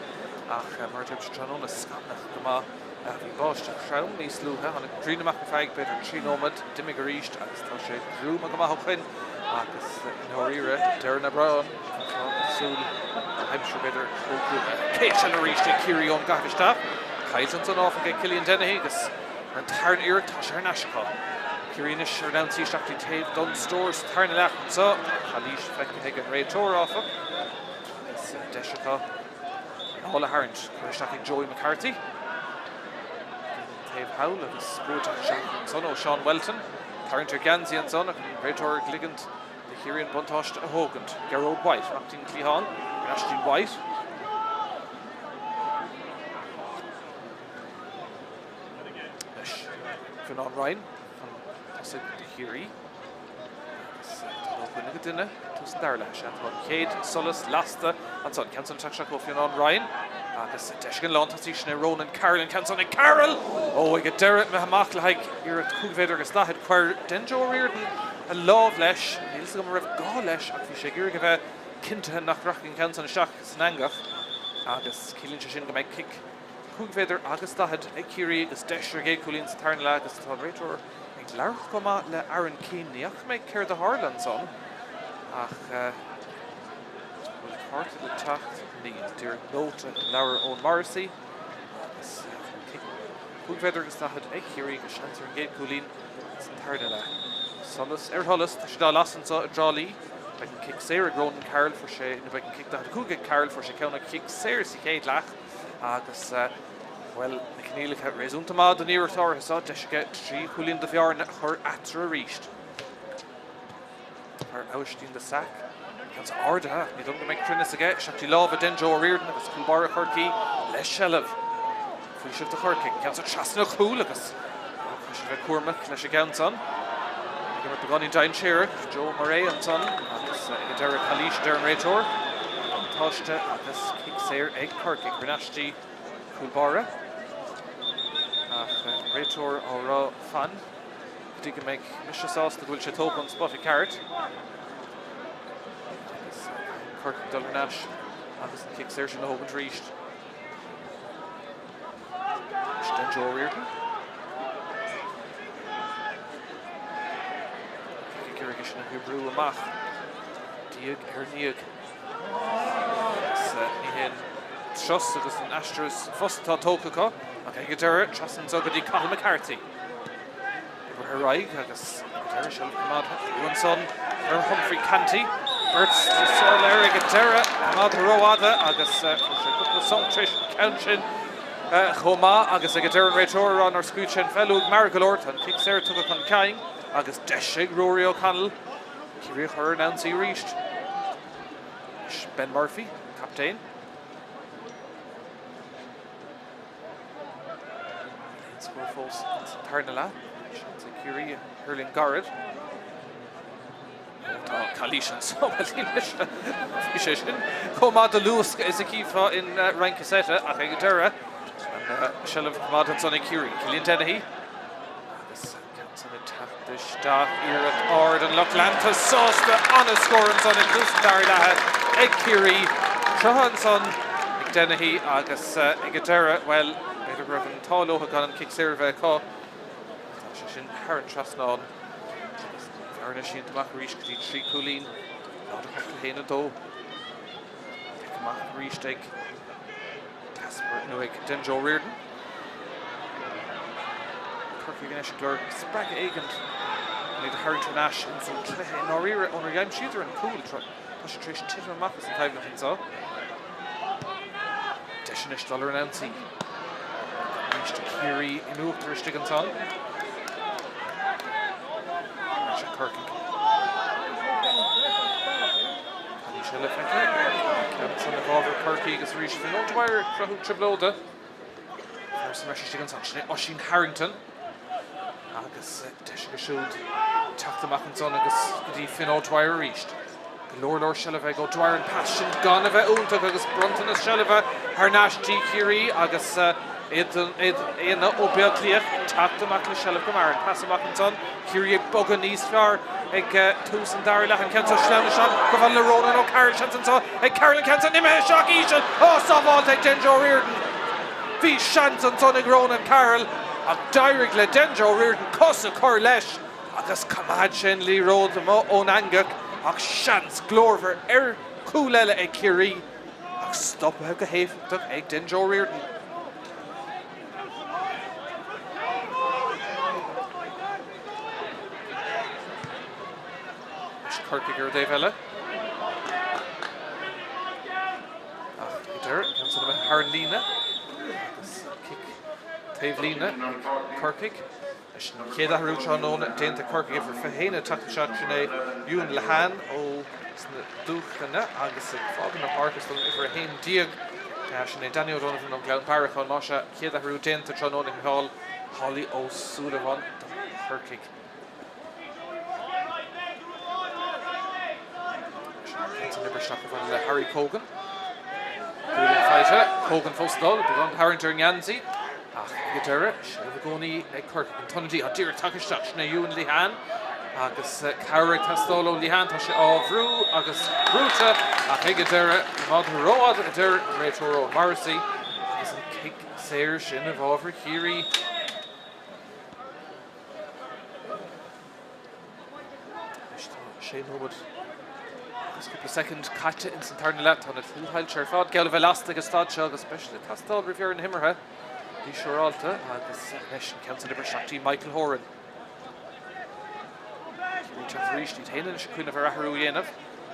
ach Máirt Tróna scanach go má bhí báiste Craobh níos lútha an drínaach feig beidir trí nómad dimig a ríist agus tá sé drúm a go maith chuin agus nóíre dearna Brown Súl Hampshire beidir Céit a ríist Ciarraí ón gafistá Caiitan an áfan ge Cillian Dennehy agus an tarn iireach tá sé ar naisicá Ciarraínis ar down tíisteachtaí taobh don stores Tarnalach an so chalís feice ag an réitóir áfa is deisicá Hála Harint chuisteach Joey McCarthy Taobh Howell agus Spórt an son ó Sean Welton Tarnt ar Ganzi an son ach an réitóir gligant the Ciarraín buntáist a hógant Craobh White acting Cleán Aibhistín White leis Fionnán Ryan the Ciarraí Gwynnig duine tús an dar leis an céad solas lasta an son Canson Tráchtaire go Fionnán Ryan agus deiscin lán tá sin Ronan Carroll an Canson ag Carroll ó ag deireadh me hamach le haig ar a cúgvéidir agus láhead chuir Denjo Riordan a lámh leis níls go mar raibh gá leis ach bhí sé gur go bheith cinnte nach rachan Canson isteach san angach agus cílíonn sé sin go méid kick cúgvéidir agus láhead ag Ciarraí agus deisir géad Cúlín sa Tarnalach agus tá réitor ag leabhar go má le Aaron Keane ach méid céir de Harlan son ach bhfuil carta le tacht níl dúir nóta an leabhar ón Morrissey agus cúgvéidir agus láhead ag Ciarraí agus seantar an géad Cúlín sa Tarnalach solas ar tholas tá sé dá lasan sa Tralee ag an kick séir ag Ronan Carroll for sé ag an kick da cúga Carroll for sé ceanna kick séir sa Céad leach agus well na cnílacha réasúnta má don íirtáir sa deisce trí Cúlín de bhearna chur atra ríist ar Aibhistín the Stack Cans arda ní dom go méid crinne aige seachtí lámh a Denjo Riordan agus Culbára Corcaigh leis sellh faoi sibh de Corcaigh Cans trasna chúl agus sé bheith cuairmach leis a gceann We're beginning down here, Joe Murray and son, agus Derek Kalish, Darren Réitóir, Táiste agus kick séir ag Corcaigh, Renashtí Culbára, Réitóir ó rá fan, dí go méid misisás na bhfuil sé tóg an spotty carrot. Agus Corcaigh dul Renash, agus kick séir sin na hógan tríist. Denjo Riordan. Irrigation of Hebrew amach. Diag níag. Ní hen tros agus an Astros fostá tócacha ach ag deire trasan zogadí Cathal McCarthy. Ciarraí agus deire seo mád an son ar Humphrey Canty. Bert's leir ag deire mád roáda agus sé sontrish counchin chomá agus ag deire Réitóir an ar scúchin felúg Margalort an kick séir tuga chun caing. Agus deisig Rory O'Connell Ciarraí chur Nancy ríist Ben Murphy captain score fós Tarnalach Ciarraí Hurling Garrett tá Kalish an so bhí sé sin chomá de Lewis is a cífa in Rankaseta ach ag deire an sellh chomá an sonna Ciarraí Cillian Dennehy the Staic iireach ard an Loughlantas sásta anna scoran son in Cústar lehead ag Ciarraí Trahan son ag Dennehy agus ag deire well beidir raibh an táilótha gan an kick séir bheith cá tá sé sin thar an trasnán agus fearna sin amach ríist go dtí trí Cúlín nád a chucht héana dó amach ríist ag Casper nó ag Denjo Riordan Corcaigh gan glór sprag éigent ní de Harrington Nash in san cléthe nóíire ónar gheim siidir an cúil tá sé tríéis tiile amachchas an taimhna fin sá. Deis $10 Nancy. Mr. Ciarraí in Uachtar Stiganton. Corcaigh. Michelle Captain of over Corcaigh is reached for no Dwyer Craobh Peile. First match Stiganton. Oisín Harrington. Agus Deisha showed Tach the Mackinson agus Gudi Finn Dwyer reached. Lord Shelva go Dwyer and passion gone of it Ulta agus Brunton as Shelva Harnash G Ciarraí agus Ed Obeatliach Tach the Mackin Shelva Gamar and pass the Mackinson Ciarraí Bogan Eastfar ag Tusan Darla and Kenzo Schlenishan Govan Lerona no Carol Shanson so ag Carolyn Kenson Nime Shock Ishal oh Savalt ag Denjo Reardon Fi Shanson son ag Ronan Carol ag Direct le Denjo Reardon Cosa Corlesh agus Kamad Shen Lee Road on Angak ag Shans Glorver Coolella ag Ciarraí ag stop ag Hafeltach ag Denjo Reardon Corcaigh or Davella. There comes in with Harlina. Kick Tavlina. Corcaigh. Keda Harucha known at Denta Corcaigh for Fahena Takashak Shane Ewan Lahan o Duchana Agus Fogin of Páirc from Ibrahim Diag. Shane Daniel Donovan of Glen Páirc on Masha Keda Haru Denta Trononing Hall Holly O'Sullivan Corcaigh. Harry Cogan. Cogan Fostall, Beyond Harrington Yanzi. Gidera, Shelvagoni, Corcaigh, and Tonji, Adir Takashach, Ewan Lihan. Agus Carrick Tastolo Lihan, Tasha Avru, Agus Ruta, Gidera, Modroad, Gidera, Retoro, Marcy. Agus Kick Sayre, Shin of Over, Ciarraí. Shane Howard. A second catch in St. Tarnalet on a full hile Sherford, Gelv Elastic, a Stadshog, especially Tastal Rivier and Himmerha, the Shoralta, and this nation council number Shakti Michael Horan. Ciarraí reached it, Hanan, Shaquin of Araharu Yenov,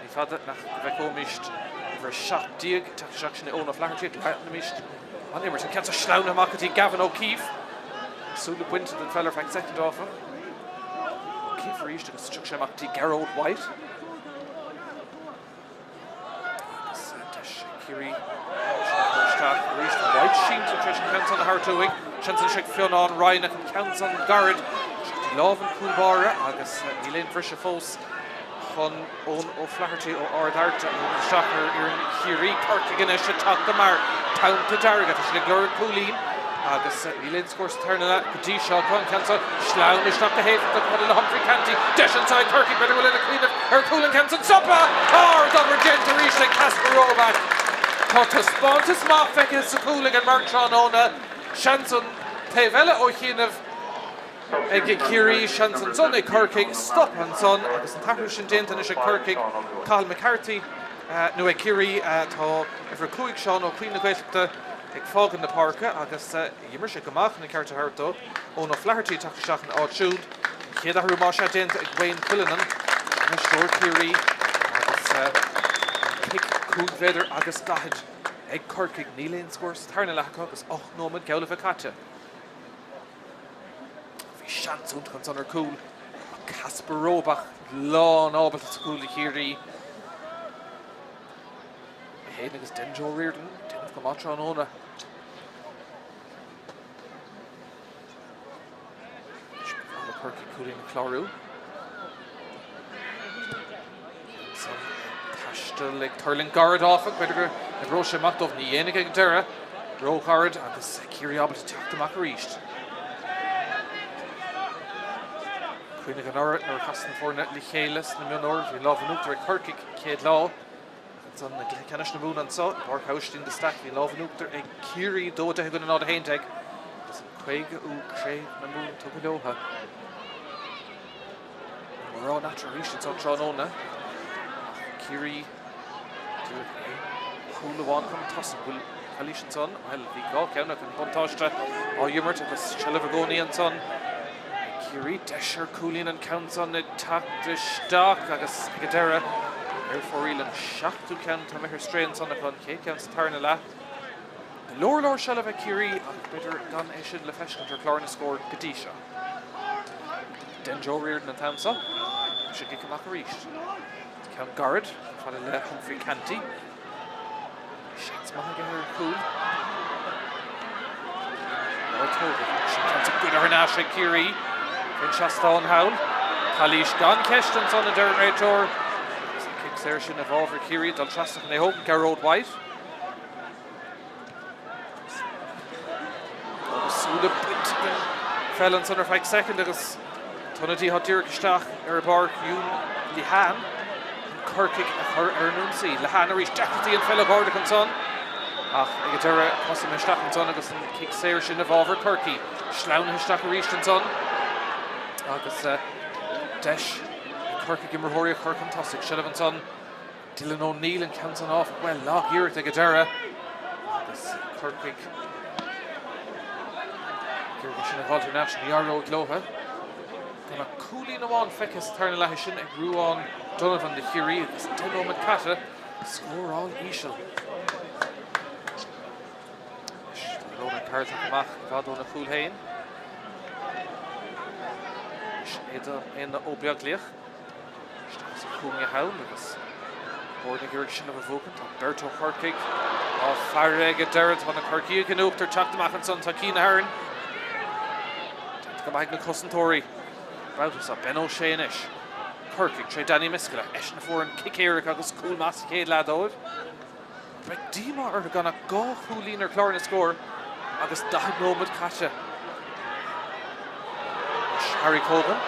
he found that Veko Misht, for a shot dig, Takshakshin, Ona Flaherty, Latin Misht, on Emerson, Council Schlauna Makati, Gavin O'Keefe, Sulip Winton, and Feller Frank second off him. O'Keefe reached it, Structure Makati, Gerald White. Ciarraí reached the white sheen to Trishan counts on the Hartowing. Shanson Shek Fionn Ryan and counts on Garrett. Love and Coolbara. Agus Elaine Frisha Fos. Hon Owen O'Flaherty or Ardart. Shocker Ciarraí Corcaigh and Shatak the Mar. Town to Darga. Tishlig Laura Coolleen. Agus Elaine scores Tarnala. Kadisha Con Cancer. Slough is not the head of the Cuddle Humphrey Canty. Dash inside Corcaigh. Better will in a queen of her Coolin Canson. Supper. Or Dover Gent to reach like Casper Roback. Cortas Bontas Mafek is Cooling and Marchon Ona Shanson Tavella O'Chin of Ciarraí Shanson Son Corcaigh Stop and Son Agus Tahrushin Dentanish Corcaigh Carl McCarthy no Ciarraí to Ever Cuig Sean O'Queen the Gaelta ag Fog in the Páirc Agus Yimmersh Gamach and Carter Harto Ona Flaherty Takashach and Odshood Keda Haru Masha Dent ag Wayne Cullinan and Shore Ciarraí Agus Kick Cool Vader Agus Dahid ag Corcaigh Neelain scores Tarnalach agus Nómad Geollah Catcha. Bhí Shanson comes on her cool. Casper Robach Lawn Obal School Ciarraí. Hayden agus Denjo Reardon Dennis Gamatra on Ona. Corcaigh cooling Clorú. Like Turling Garrett off it, better go Rocha Macdov ni Yenig ag Dera, Ro Garrett and this Ciarraí Obal to take the Mac reached. Queen of Ganora, nor Castan for Net Míchéal, Mionúr, we love an Uachtar Corcaigh, Cade Law. It's on the Canish na Moon and so, or Aibhistín the Stack, we love an Uachtar, ag Ciarraí, though they have got another hand egg. It's Craobh Peile Mionúr to Beloha. We're all natural reached, it's on Tronona. Ciarraí. Hula one from Tussin will Kalishan son, well the go Kevna can Pontoshta or Yumert of the Shelvagoni and son. Ciarraí Desher Coolin and counts on the Tactish Stock Agus Gadera. Therefore Elan Shach to count on her strains on the con Kate counts Tarnala. Lor Shelva Ciarraí ach beidir gan é sin le feiscintear chlárna scór Gadisha. Den Joe Reardon an tamsa. Should kick amach a ríist. Count Garrett, fáile le Humphrey Canty. Shots maithe her cool. She's a good Arnasha Ciarraí. In Shaston Howl. Kalish gan Keston on the Derren Raitor. Kicks there sin of over Ciarraí. Dal Trastach na hope Garrod White. Súla buinte Felons under 5 seconds agus Tonadí hat dúrgaisteach barÚn Lehan Corcaigh a chur Nunsi Lehan a rís Jackie and fellow Corcaigh an son ach ag dúra cosam isteach an son agus an kick séir sin a bháver Corcaigh Sláin isteach a rís an son agus deis Corcaigh immerthóri Corcaigh an tosig Shelv an son Dylan O'Neill and Canton off well lag iirt ag dúra agus Corcaigh sin a bháiltar national Yarrow Glótha. Gonna coolí na bháin feiceas tarna leithe sin ag rúán Donovan de Ciarraí agus Dino McCata scór all Míchéal. Lóna Carl amach bhádó na chúlhéin. Éada éana óbeagliach. Stas a cúnga hawl agus Bórna Gyrg sin a bhócant an Berto Corcaigh á fearre ag a deiread an na Corcaigh an óptar teachtamach an son tá cína hairn. Go back na Cusantóirí. Boutas a Ben O'Shea ish. Corcaigh tre Danny Miscala. Esh na fór an kick Eric agus cool massive céad lad óid. Breg Díma ar gana gá chúlín ar chlár na scór agus dahad nómad caite. Harry Coban.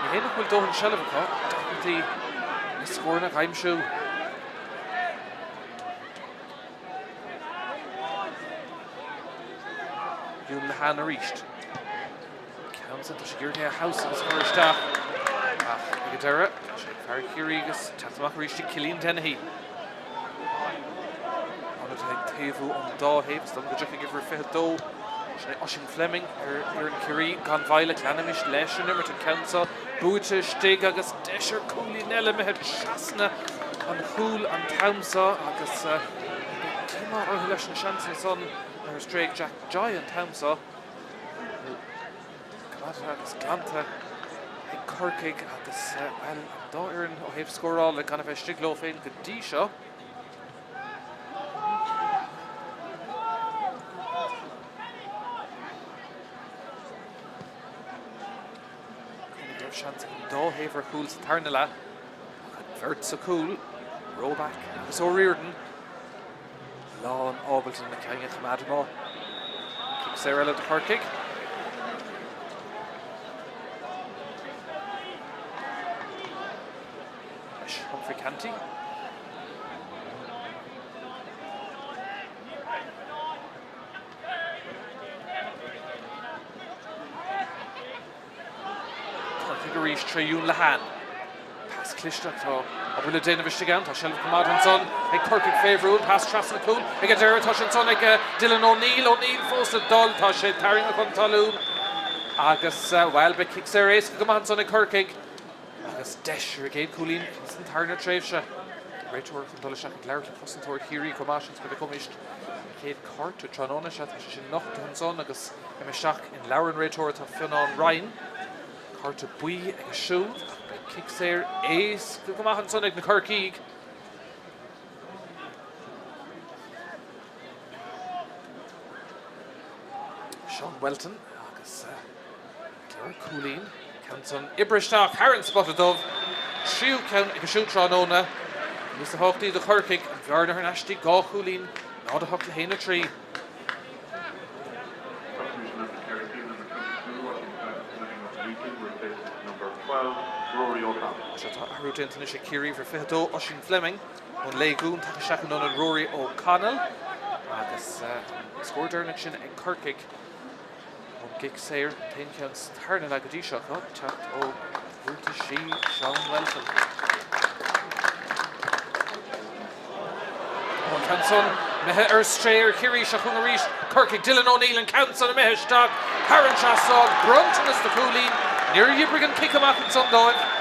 Ní héanach bhfuil dóhan Shelvacha. Dachantí na scór na gaimsú.Ún Lehan a ríist. Counts into security a house in his first staff. Igadera, Páirc Ciarraí agus Teachtamach a ríist Cilín Dennehy. On it ag taobhú an dá héibs, don go dtreach give her fithe dó. Sinna Oisín Fleming ar an Ciarraí gan bhaile Clanamish leis an Imerton Council. Búite Stig agus deisir cúlí nela mehead seasna an chúl an tamsa agus Díma ar leis an seansan son ar Staic Jack Joy an tamsa. Agus Glanta ag Corcaigh agus well dá an ó héibh scóráil le gan a bheith stigló féin go dtí seo. Chance dá héibh ar chúl sa tarna le. Bhirt sa cúl. Rollback agus ó Reardon. Lá an ábalta na ceange chamad má. Kick Sarah le de Corcaigh. Humphrey Canty. Corcaigh a ríist treÚn Lehan. Pass clisteach tá a bhfuil a déanamh isteán tá Shelv Camad an son ag Corcaigh féhrún pass tras na cún ag a deireadh tá sin son ag Dylan O'Neill fós a dul tá sé tairn chun talún agus well be kick sé rééis go man son ag Corcaigh agus deisir a géad cúlín san tarna tréimhse. Réitor chun dul seach ag leir le Cusantóirí Ciarraí commáisians go comist céad cart a tróna se tá sin nocht an son agus imisteach in leabhar an réitor tá Fionán Ryan. Cart a buí ag a siúd kick séir éis go amach an son ag na Corcaigh. Sean Welton agus Claire Coolín Canton Ibristeach Haran spotted dove Shiú count ag a siúd tróna Nus a hochtaí de Corcaigh an bhearna ar nashtí gá Coolín nád a hocht le héna trí. Harút intan is Ciarraí for fithe Oisín Fleming on leigún tá seachan an Rory O'Connell agus scór dearnach sin ag Corcaigh on kick séir taon ceann tarna le go dtí seo teacht ó bhúlta sí Sean Welton. On Canson methe ar Staic Ciarraí se chun a ríist Corcaigh Dylan O'Neill and Canson a methe steach Haran Seaság Brunton is the cúlín níor dhibrigan kick amach an son dáibh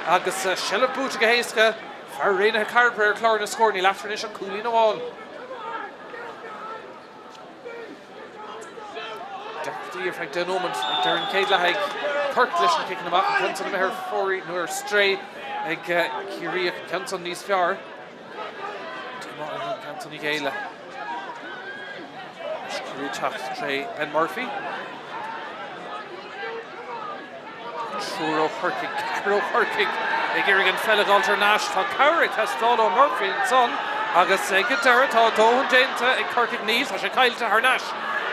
agus Shelv búte go héasca fear réanathe carpa ar chlár na scór ní leaftar is a cúlín amháin. the effect the moment Darren Caidlahag Kirklish kicking him up and counts on him here for nor stray like Ciarraí counts on these fiar counts on the Gaela Ciarraí tapped Trey Ben Murphy Truro Corcaigh Caro Corcaigh Gilligan Fellow Alter Nash Tá Páirc has Stolo Murphy and son Agus Gedera Tá Dóhan Jainta Corcaigh Neil Tá sé Cailta her Nash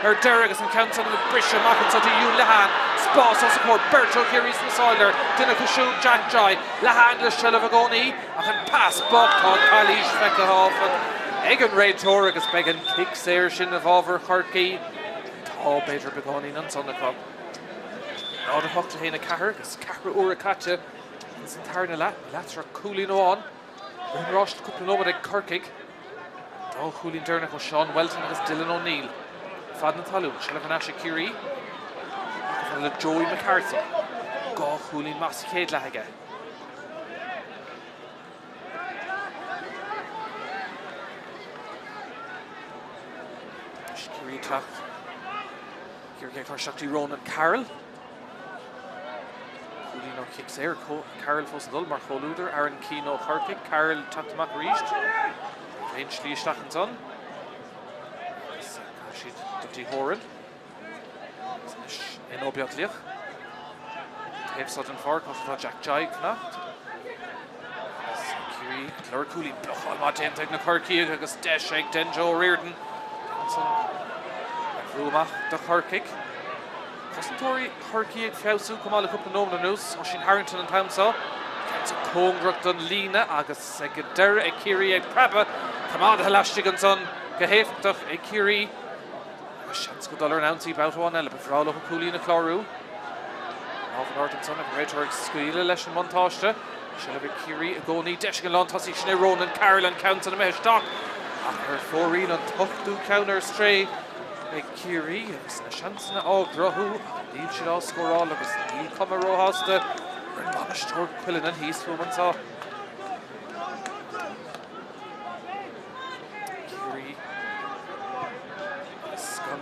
Her Derrigus and Counson with Brisha Mackin so to you Lahan Spas also support Berto Kiris and Soiler Dinna Kashu Jack Jai Lahan Le Shelavagoni I can pass Bob Todd Kalish Fekahov Egan Ray Torrigus Began kicks there Shin of over Corcaigh Tá Better Begoni and Son the Club Now the Huck to Hena Cahargus Cara Urakacha and Santarna Lats are cooling on When Rosh the couple over the Corcaigh Tá cooling Dernick with Sean Welton and Dylan O'Neill Fadden Talu, Shelaganash Ciarraí, Joey McCarthy, Go Hoolin Massey Caidlahag. Ciarraí Clap, Ciarraí Shakti Ronan Carroll. Hoolino kicks there, Carroll Fossadul, Marco Luder, Aaron Keno Corcaigh, Carroll Taptamak Reached, eventually Stachenson. Dutty Horan in Obiatlich Dave Sutton Fork of Jack Jai Knacht Ciarraí Clare Cooley Blochal Martin Tegna Corcaigh agus Desheg Denjo Reardon Rumach the Corcaigh Cossentori Corcaigh Fiausu Kamala Kupanoman News Oshin Harrington and Townsall Kenza Congrach Dun Lina agus Gedera Ciarraí Praba Kamad Halashtig son Geheftach Ciarraí Chance go dollar announce about one element for all of Cooley in a Clorú. Alvin Ortonson of Redhurg Squeal election montage. Shall be Ciarraí Agoni Deshigan Lawn Tossi Shne Ronan Carroll and counts on a mesh dock. After 4 on tough do counter stray. Ciarraí is a chance na all Grohu. Neil should all score all of us. Neil come a row house to Renmonish Tord Quillen and he's from and saw.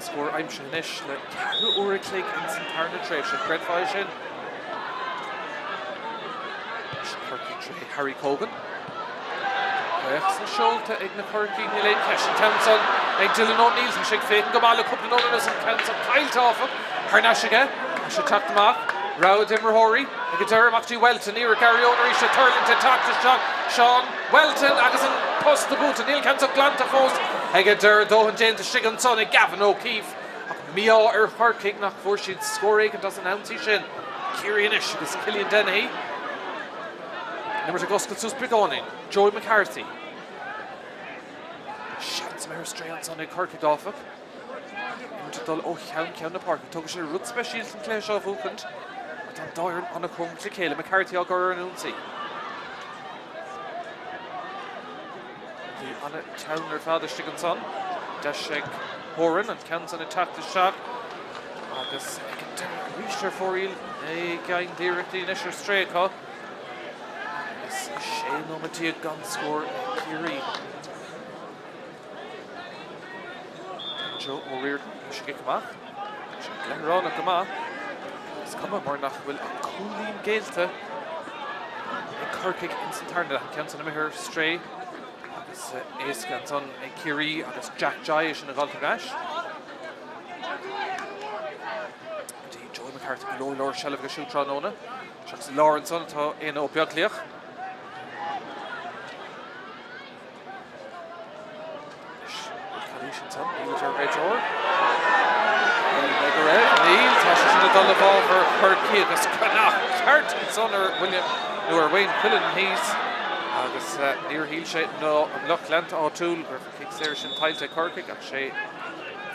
Score I'm Shanish le Caru Uriclig and Santarna Trash at Brett Fashion. Harry Cogan. Rechts Scholte Igna Corcaigh Nilain Cashin Townsend. Dylan O'Neill and Shake Fagan Gamala couple of others and Townsend piled off him. Harnashiga. I should tap them off. Rao Dimmerhori. Gedera Machty Welton. Near Gary Onerisha Turling to talk to Sean Welton. Agason post the boot and Neil Kans of Glanta Post. Gedera Dóhan Jainta Shigan Son Gavin O'Keefe. Míchéal Corcaigh knock for she'd score and doesn't announce Shin. Ciarraí Nish is Killian Dennehy. Number to Guscal Sus Brigoni. Joey McCarthy. Chance Mayor Stray on Sunday Corcaigh Dolphic. Number to Dull O'Count the Park. Tugish a root special from Clash of Oakland. But on Doyle on a Kung to Kayla McCarthy Algor and Unsi. On a Towner Father Shigan Son. Desheg Horan and Kansan attacked the shot. Agus Reacher for you. Going directly in Esher Strayco. Shane O'Matia gun score Ciarraí. Joe O'Reardon. Should kick him off. Should Glenron at Gama. It's coming more nach will a cooling Gaelta. Corcaigh in Santarna. Kansan Amir Stray. Agus Ace Ganson Ciarraí agus Jack Jai is in a Galtagash. Joey McCarthy lower Shelliv Gashutran Ona. Chucks Lawrence on to in Obiatlich. Kalishan son, Neil Jarrell. Neil Tashish in the Dullaball for Corcaigh agus Canach Carton son or William or Wayne Quillen he's Agus near heel shade no Loch Lent O'Toole Griffin kicks there Shin Tilte Corcaigh and Shay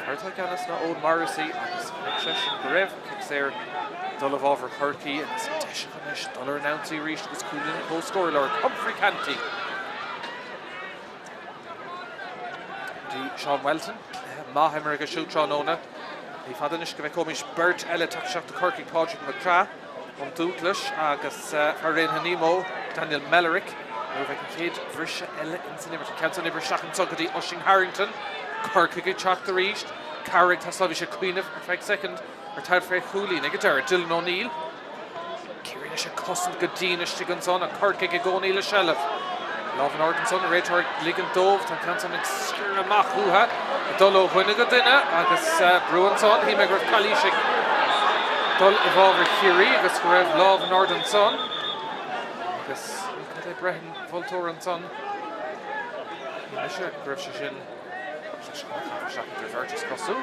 Fartha Ganis na Old Morrissey Agus Session Grev kicks there Dullav over Corcaigh and Deshikanish Dollar Announcy reached was cool in post score Lord Humphrey Canty. Sean Welton Mahemmer Gashutran Ona He Fadanish Gavekomish Bert Ella Takshak the Corcaigh Patrick McCra Dúchlis agus Farin Hanimo Daniel Mellerick Kid Brisha Ella Insinimmer Canton Iber Shachan Sugadi Ushing Harrington Corcaigh Trachtare East Carrick has obviously Queen of perfect second. Or third for Cooley. Negative. Dylan O'Neill. Kieran is a custom Godina Stiganson. A Corcaigh a go O'Neill a Shelf. Love and Ardenson. A Rachel Ligan Dove. Tan Canson and Skirna Machuha. Dullo Winnigodina. Agus Bruinson. He may grab Kalishik. Dull Evolver Kiri. Agus grab Love and Ardenson. Agus Kate Brehan Voltoranson. Misha grab Shishin. Shot the Virtus Costu.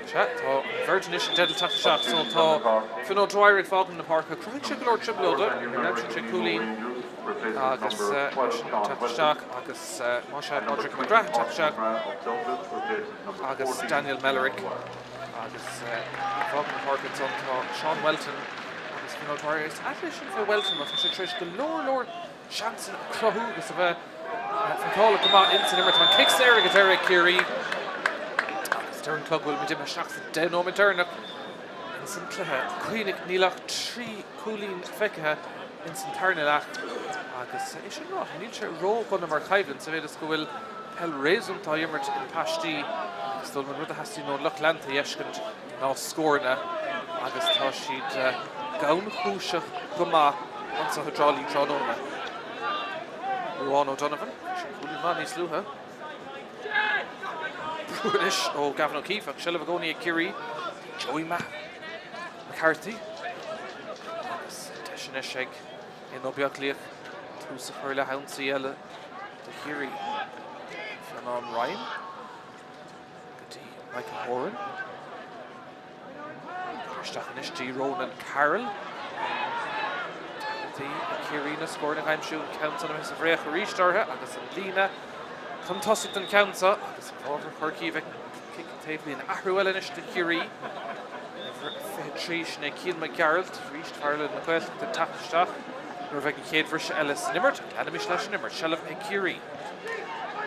Chat, Virgin is dead attack the shot, so Fino Dwyer at Falcon in the Park. Craig Chicken or Chip Loader, Redemption Chick Cooley. Agus attack the shot, Agus Moshe Roderick McGrath attack the shot. Agus Daniel Mellerick. Agus Falcon in the Park and son Sean Welton. Agus Fino Dwyer is actually for Welton, but she tries to lower chance in Craobh Agus of a call it come out into Nimmerton. Kicks there, get Eric Curie. Darren Club will be dim a shock for Den Omen Dernock. Instant Queenic Nilach 3 Cooling Fekha Instant Tarnilach. Agus I should not. I need to roll on the Markhaven so it will Hell Raisum Taymert in Pashti. Stolman with the Hasty no luck Lanta Yeshkund now scorena. Agus Tashid Gown Hushach Guma once a Tralee Tronona. Ruan O'Donovan. Cooling Mani Sluha. Brutish, Gavin O'Keefe, Shellavagoni Kiri, Joey McCarthy, Teshanesheg, in Obiakliach, Tusaferla Hounsiella, the Kiri, Fernand Ryan, Michael Horan, Stachanish G. Ronan Carroll, the Kirina scoring a time shoot counts on a miss of Reach Ristarha, Agus and Lena. Come toss it and counts up. This over Corcaigh kick the table in Ahruelinish to Ciarraí. Trish and Keane McGarrett reached Farland and Quest to tap the shot. Ravek Kate versus Ellis Nimmert. Adamish Lash Nimmert. Shelf and Ciarraí.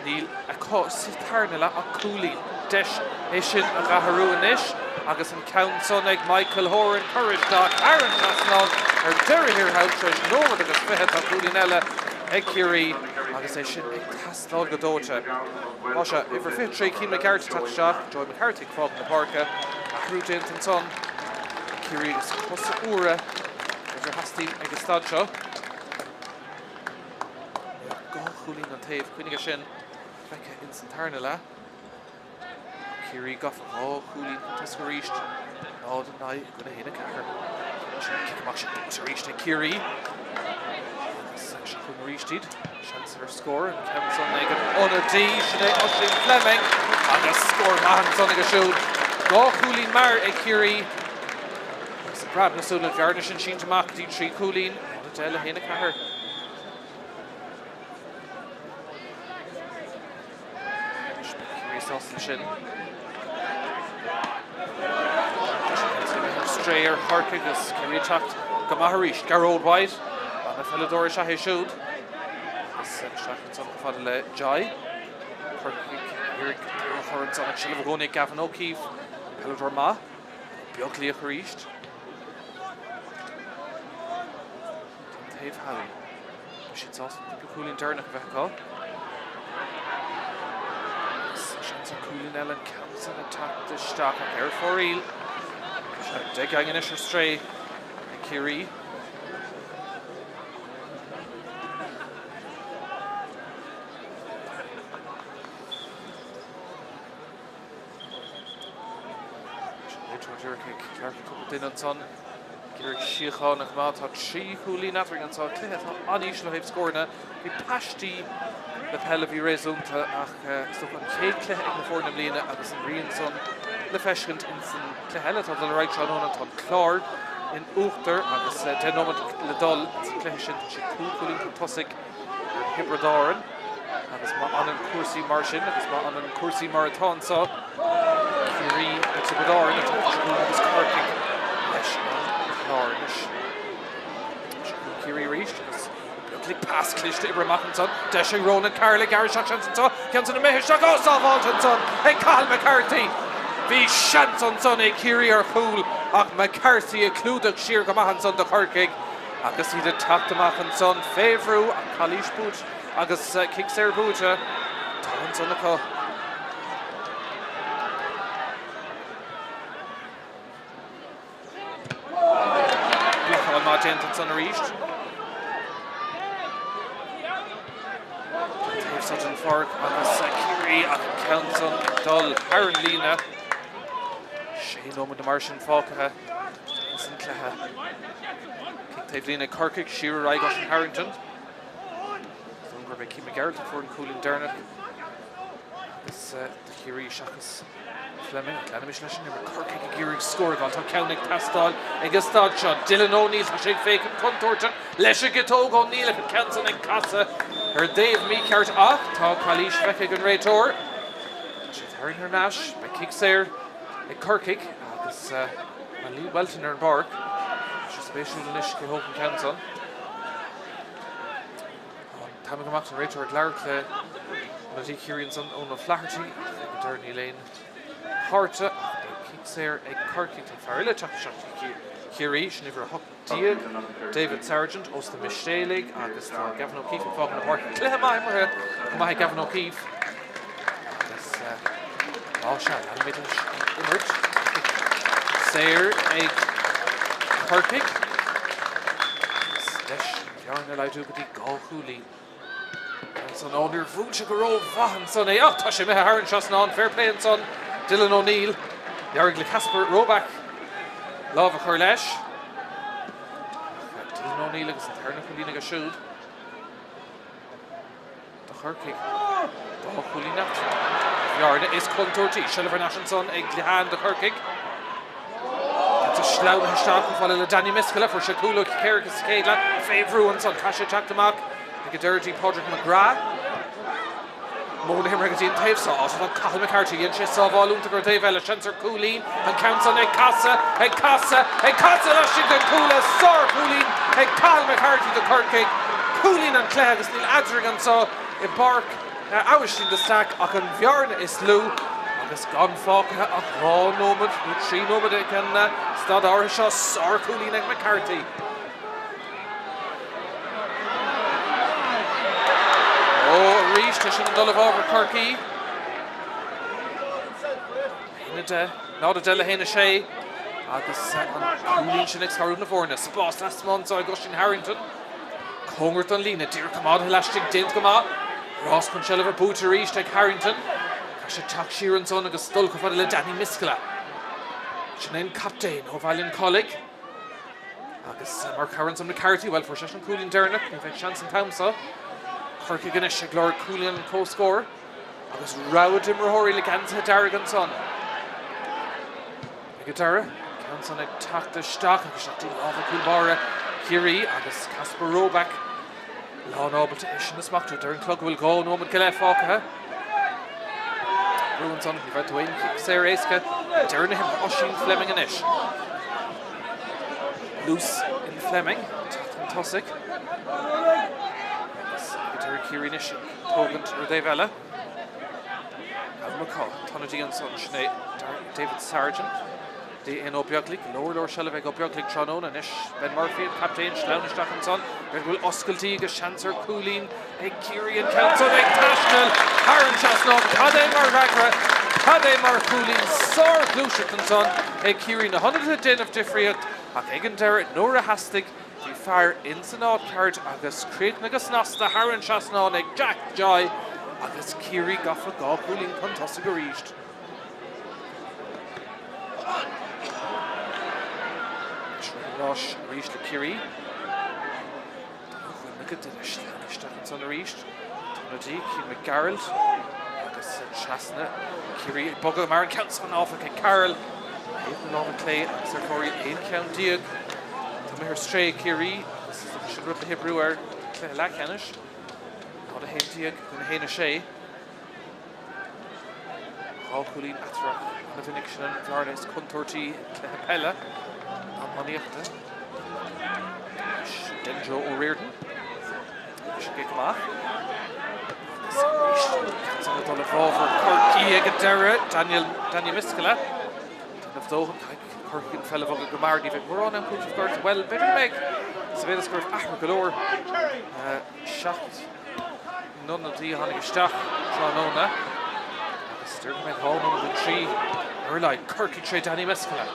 Neil a caught Sitarnilla a Cooley. Desh Ishin a Gaharu and Ish. Agus and Count Sonig Michael Horan Courage Doc. Aaron Tasnod. Or Derry here how Trish. No one that is Fehet of Coolinella. Ciarraí. Agus I should has not go doja. Masha, if we're fit, Keane McCarthy touch shot, Joy McCarthy fought in the Parka, Ahru James and Son, Ciarraí is Costa Ura, Roger Hasty, Agastadja. Go Hulin on Tave, Queeniga Shin, Becca Instant Tarnilla. Ciarraí Goff, Hulin, Tuscareached, no, the night, gonna hit a car. Kick him off, Tuscareached, Ciarraí. She couldn't reach it. Chance for score and Kevin Sonnig on a D. Sinead Ushling Fleming and a score. Mahan Sonnig a shoot. Go Coolin Máirt a Ciarraí. It's a grab na Sula Garnish and Sheen to Mach D3 Coolin. On a Della Hina Cahar. Ciarraí sauce and Shin. Strayer Corcaigh is Ciarraí attacked. Gamaharish Garrod White. And a Felidora Shahi shoot. Shachan son Fadale Jai. Corcaigh, Eric Horan son Shellavagoni Gavin O'Keefe. Pelidor Ma. Bioclia Carished. Dave Halley. She's also Cooling Dernock Vekal. Sessions are Cooling Ellen counts and attack the Stock on Air for real. Degang initial stray. Ciarraí. Dinanson, Girick Shiachan and Mat had 3 Cooley Nattering and saw Clihet Anish Lohib scorna. We Pashti the Pelavi Rezunta ach Stokan Kate Clihet in the Fornam Lena Agus and Rianson, the Feshkent Inson Clihelet of the right Shanon and Clark in Uchter Agus Denomat Ledol, Cliheshin, Chikul Tussik, Hibradoran, Agus Ma'anan Kursi Marshin, Agus Ma'anan Kursi Marathon saw Ciarraí Hibradoran, and Agus Corcaigh. Ciarraí reached us. Click past Clish to Ibram Mackinson. Deshing Ronan Carly, Gary Shansonson, Kenson and Mehish, Gustav Altonson, and Carl McCarthy. The Shanson son, a Ciarraí or Fool, Ach McCarthy, a Cludach Sheer Gamahanson, the Corcaigh. Agus he did tap the Mackinson, Favru, and Kalish Boot, Agus kicks their Boota. Tons on the call. má déantain san a ríist. Taobh such an Páirc agus Ciarraí ach Council dul Haran lína. Sé nómad na mar sin fácathe san clethe. Taobh lína Corcaigh, Ciarraí gas an Harrington. Dungur be Ciarraí Garrett for Coolin Dernach. Agus the Ciarraí seachas Fleming, Clanamish leis an Corcaigh Ciarraí score gáil tá Ceannig Tastáil agus stád seo. Dylan O'Neill tá sé féic an contortan leis a gitóg O'Neill ag an Council ag casa. Dave Míchéal ach tá Chalís feice an réitor. Sé thairn ar náis be Ciarraí ag Corcaigh agus Lee Welton ar an Páirc. Sé spéisiúil leis go hóp an Council. Tá go amach an réitor ag le na dtí Ciarraí son ón Flaherty ag Drisleáin Harta Ciarraí ag Corcaigh tá fearile teach Ciarraí sin ifar Díag, David Sargent, os the Míchéal agus tá Gavin O'Keefe an fágan na Páirc. Cluiche maiimre go maith Gavin O'Keefe. Agus se an middle immert. Sair ag Corcaigh. Leis cearna leidú go dtí gá chúlaí. Son ónir bhún se go raibh bhahan son é. Tá sé mithe Haran seas ná an fair play an son Dylan O'Neill. Dearg le Casper Roback. Lámh a chur leis. Dylan O'Neill agus an Tarnach go lína go siúd. Tá Corcaigh dá chúlaí nacht. Bhearna is contortí. Silver Nashanson ag Lehan de Corcaigh. Tá sláim heisteach go fáile le Danny Míchéal for se cúla céir agus céile féhrú an son. Tá sé teach amach ag Dirty Pádraig McGrath. Móna him regatín Taobh sá as an Cathal McCarthy gin sé sábháilúnta gur Taobh eile Chancellor Coolín an Council ag casa leis sin den cúla sár Coolín ag Cathal McCarthy de Corcaigh. Coolín an clé agus níl adrig an sá I Páirc Aibhistín de Staic ach an bhearna is lú agus gan fácathe ach rá nómad nó trí nómad ag an stad áirithe seo sár Coolín ag McCarthy. Tá sin an dul bhábhar Corcaigh. Ná a deile héna sé agus an Coolín sin ag scarú na bhórna. Spás last month ag Aibhistín Harrington. Cóngart an lína, dír cumád leistigh dint go má. Ross chun seileh búta ríist ag Harrington. Tá sé teach siar an son agus dul go fada le Danny Míchéal. Sin éon captain ó bhailinn Colig. Agus mar Cairn som na Carty, well for sé an Coolin Dernach, ní bheith seans an tamsa. Corcaigh ganis ag Lord Coolin co-score. Agus ráid imreóirí le gantha Darragh an son. Ag Darragh, Council ag Tráchtaire agus seachtaí ábhar Coolbára Ciarraí agus Casper Roback. Lá nábalta is na smachta dar an clog bhfuil gá nómad go le fácathe. Brúin son ní bheith dúin séir éasca. Dearna him Oisín Fleming anis. Loose in Fleming, Tatan Tossic. Ciarraí nish tógant ar Dave eile. McCall, Tonadí an son sinné David Sargent. D.N.O. Beaglig, Lord Shelley ag Beaglig Trónóna nish Ben Murphy, Captain Sláinisteach an son. Red bhfuil oscailtí agus Chancellor Coolín ag Ciarraí an Council ag Taisneal. Haran Chasnón, Cadé mar Ragra, Cadé mar Coolín, sár glúiseach an son ag Ciarraí na honada din of difriad ach ag an deire nóra hastig. Dí fear in san ácard agus Craobh agus Nasta Haran Chasnón ag Jack Joy agus Ciarraí gafa gá Coolín chun tosa go ríist. Rosh ríist le Ciarraí. Chuin na go duine Sláinisteach an son a ríist. Tonadí Ciarraí McGarrald agus Chasna. Ciarraí ag bogad mar an Council an áfach ag Carroll. Éan lámh clé agus ar fóirí éon ceann díag. Her stray Ciarraí, should rip the hip brewer, lack Hanish. Not a Haintiag, and a Haina Shay. Craobh Peile Mionúr, the Viniction, Varnes, Contorti, Craobh Peile, Mionúr. Denjo O'Riordan. Should get off. Cancel it on the ball for Corcaigh Gadera, Danny Míchéal. Of though Corcaigh fell of a Gamardi, but we're on and coach of course well better make. Savannah scored Ahmer galore. Shocked. None of the Honey Stach, Trónóna. Sturgeon made home on the tree. Corcaigh trade Danny Míchéal.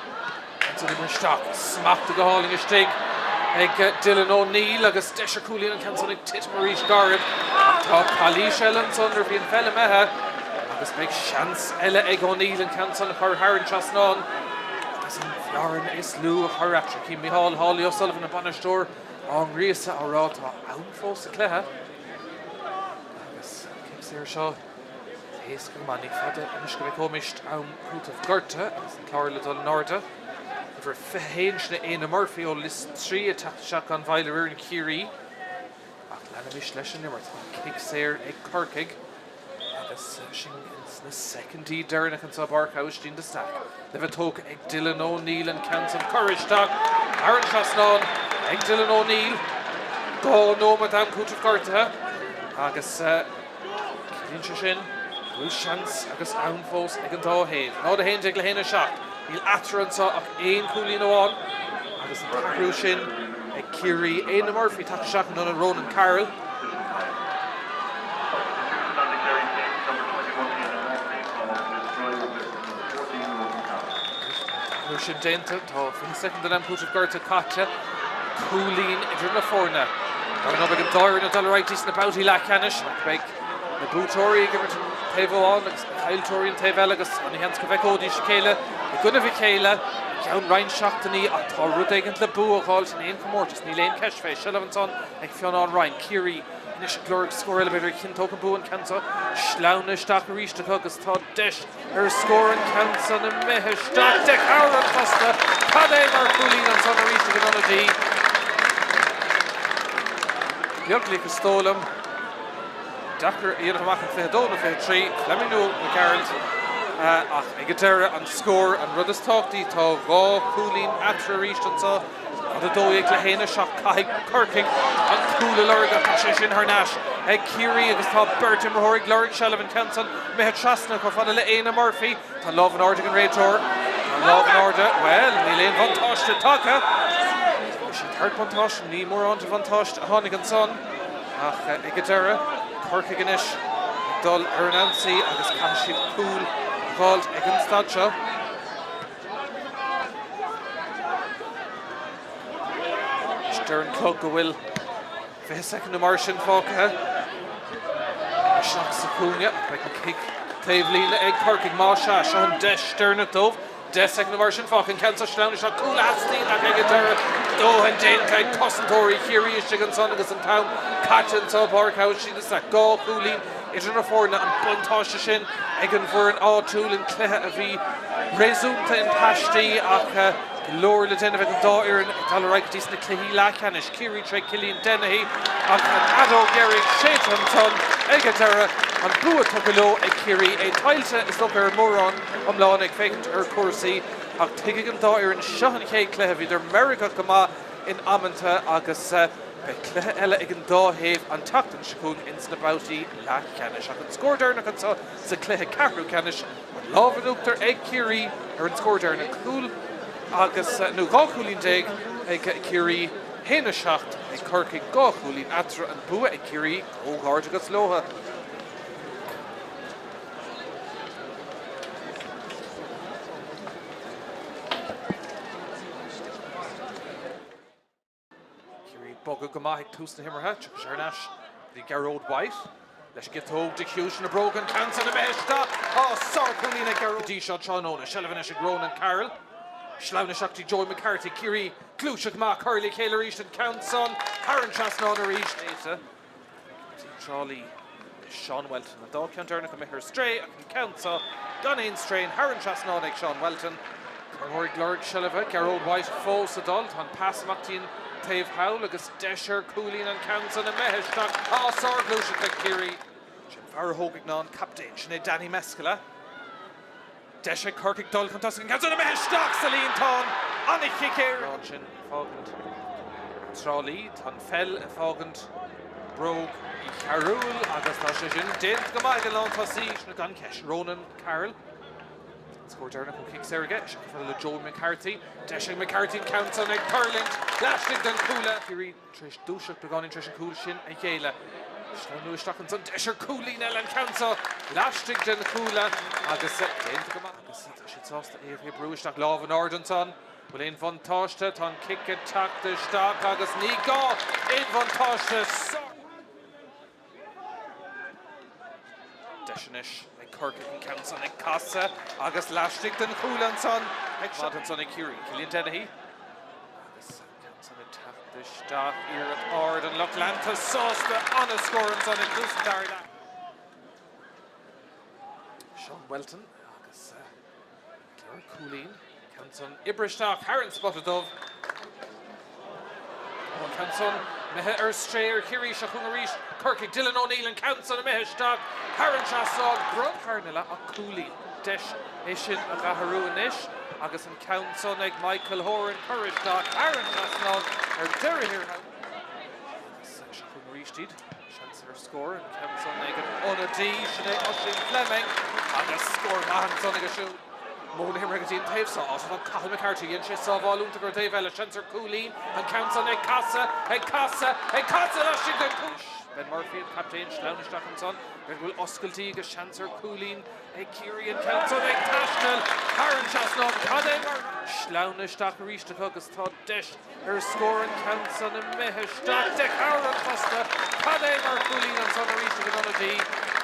And so they were stock. Smacked the goal in a stake. ag Dylan O'Neill agus Deisir Coolín an Canson ag Tit Maurice Garrett tá Pali Shellan under bhíon fella methe agus beag seans eile ag O'Neill an Canson a chur Haran Trasnán agus an Fiaran is lú a chur after Cím Míchéal Hawley O'Sullivan a banistóir an Riasa a rátá ann fós a cléthe agus céir seo Héas go mannig fada inis go bheith comist ann cútah Gorta agus an cláir le dul Norda for féhéins na Éana Murphy ó list 3 a seach an bhaile ar an Ciarraí ach lena mis leis an nimmer tá kick séir ag Corcaigh agus sin na secondí dearnach an tá Páirc Aibhistín de Staic le bheith tóg ag Dylan O'Neill an Canson Coiristeach Aaron Trasnán ag Dylan O'Neill dó nómad an cútah Gorta agus cíonn se sin bhfuil seans agus ann fós ag an dáhéad ná a héin ag le héna seach Níl atransa ach éon Coolín óán agus an tacrú sin ag Ciarraí Éana Murphy take seach an Ronan Carroll tacrú sin déanta tá fin second an cútah Gorta caite Coolín idir na fórna ar an an dáir na dalráitis na bouty lechanis ach beag na bútóirí gimmert taobháin agus heiltóirí an taobh agus an hens go bheith ódí céile I gonna Míchéal ceann Ryan seachtaí ach tá rud éigent le bú a gháil sin éon comórtas ní léon ceis fé Sullivanson ag Fionán Ryan Ciarraí inis glóir scóir eile beidir cin tóg an bú an Cansa slána isteach a ríiste agus tá deis ar scóir an Cansa na mithe isteach de cabhar an costa cad é mar Coolín an son a ríiste an anadí beaglí go stólam Dachar iad amach an fé dóna fé trí Flemingú na Geralt ach ag deire an scór an rud is táchtaí tá gá Coolín atra ríist an sa an a dóigh le héna seach caithigh Corcaigh an cúla lorga an sé sin thnáis ag Ciarraí agus tá Bert Immerthórig Lorg Sullivan Canson methe trasna go fada le Éana Murphy tá lámh an orda an réiteoir tá lámh an orda well ní léon vantáiste tacha sin thart vantáiste ní mór an vantáiste a tháinig an son ach ag deire Corcaigh inis dul ar an ansaí agus caiisiad cúl gáilt ag an stad seo Stern clog go bhfuil fé second na mar sin fácathe seach sa cúne beag an kick taobh lína ag Corcaigh má se an deis Sternach dómh de second na mar sin fáca an Cansa slána se cúla hastíí ach ag deire dó an déanca ag cosantóirí Ciarraí iste an son agus an town Catan tá Páirc Aibhistín is gá Coolín idir na fórna an buntáiste sin ag an bhór an áitiúil an cléthe a bhí réasúnta in paisteí ach Lord le déanamh an dáir an dalráictíos na cluichí lechanis Ciarraí tre Cilín Dennehy ach an adó Gerrig Sétanton ag deire an buatá go leo ag Ciarraí é tailte is lo ar mórrán amláin ag fécint ar cuasaí ach tuigh an dáir an sean ché cléthe bhí idir America go má in amanta agus be cléthe eile ag an dáhéamh an tatan sicún ins na bouty lechanis ach an scóirdearnach an sa cléthe carú canis an lábhanúachtar ag Ciarraí ar an scóirdearnach cúl agus nó gá Coolín déag ag Ciarraí héna seacht ag Corcaigh gá Coolín atra an bua ag Ciarraí ó gáirde agus lótha. Ciarraí bogad go maith ag tús na himmarthe tuach searnas the Craobh White leis get tóg de ciúis na brogan Cansa na meista sár Coolín ag Craobh dí seo tróna Sullivan ag Ronan Carroll Slána seachtaí Joy McCarthy Ciarraí clúiseach má Curly Céile ríist an Canson Haran Trasnán a ríist éta Tralee Sean Welton an dá ceantarnach go mithir stray ach an Cansa gan éon strain Haran Trasnán ag Sean Welton Corcaigh Lorg Sullivan Craobh White fós adult an passamachtaín taobh hawl agus Deisir Coolín an Cansa na meisteach sár clúiseach ag Ciarraí sin fear thógaigh ná an captain sin é Danny Mescala Deisir Corcaigh dul chun tosca an Cansa na meisteach sa líon tán anna chicéir sin fágant Tralee tan fell a fágant bróg I Carúil agus tá sé sin déint go maith an lántasí na gan ceis Ronan Carroll scóirdearnach chun kick séirige seach fel le Joel McCarthy Deisir McCarthy Cansa ag Curling leistigh den cúla Ciarraí tris dúiseach do gáin tris an cúil sin a chéile Sláú isteach an son Deisir Coolín eile an Cansa leistigh den cúla agus déint go maith agus tá sé tásta éomh brúisteach lámh an ard an son Well, in von Táiste, tá kick it Tráchtaire Staic agus ní gá in von Táiste. Deisinis ag Corcaigh an Council ag Casa agus Lastig den Chúlan son ag Mumhan son ag Ciarraí. Cilíonn Dennehy. Agus Council ag Tráchtaire Staic ar at Ard an Lochlanta Sásta anna scoran son ag Drisleáin. Sean Welton agus Ciarraí Cúlín. Council Ibristeach Haran spotted of. Council Mehe Stray Ciarraí Shachunarish Corcaigh Dylan O'Neill and Council Mehe Staic Haran Shasog Brun Carnilla a Cúlín Desh Ishin a Gaharuanish agus an Council ag Míchéal Horan Courage Staic Haran Shasog Derry Shachunarish did Chancellor score and Council ag an Unadi Sinead Ushin Fleming agus score Mumhan son ag a shoot. Món Himmergadine Taves saw off of Cathal McCarthy and she saw Volunteer or Dave Ella, Chancellor Cúlín and Council ag Casa, Lasting the push. Ben Murphy and Captain Schleunish Dachmanson, Red will Osculty, Chancellor Cúlín, ag Ciarraí and Council ag Tashnell, Haran Chasnog, Cademer, Schleunish Dachmarish the Caucus Todd Desh, her score and Council and Mehe Staic, Haran Costa, Cademer Cúlín and Sonarish the Gunadi.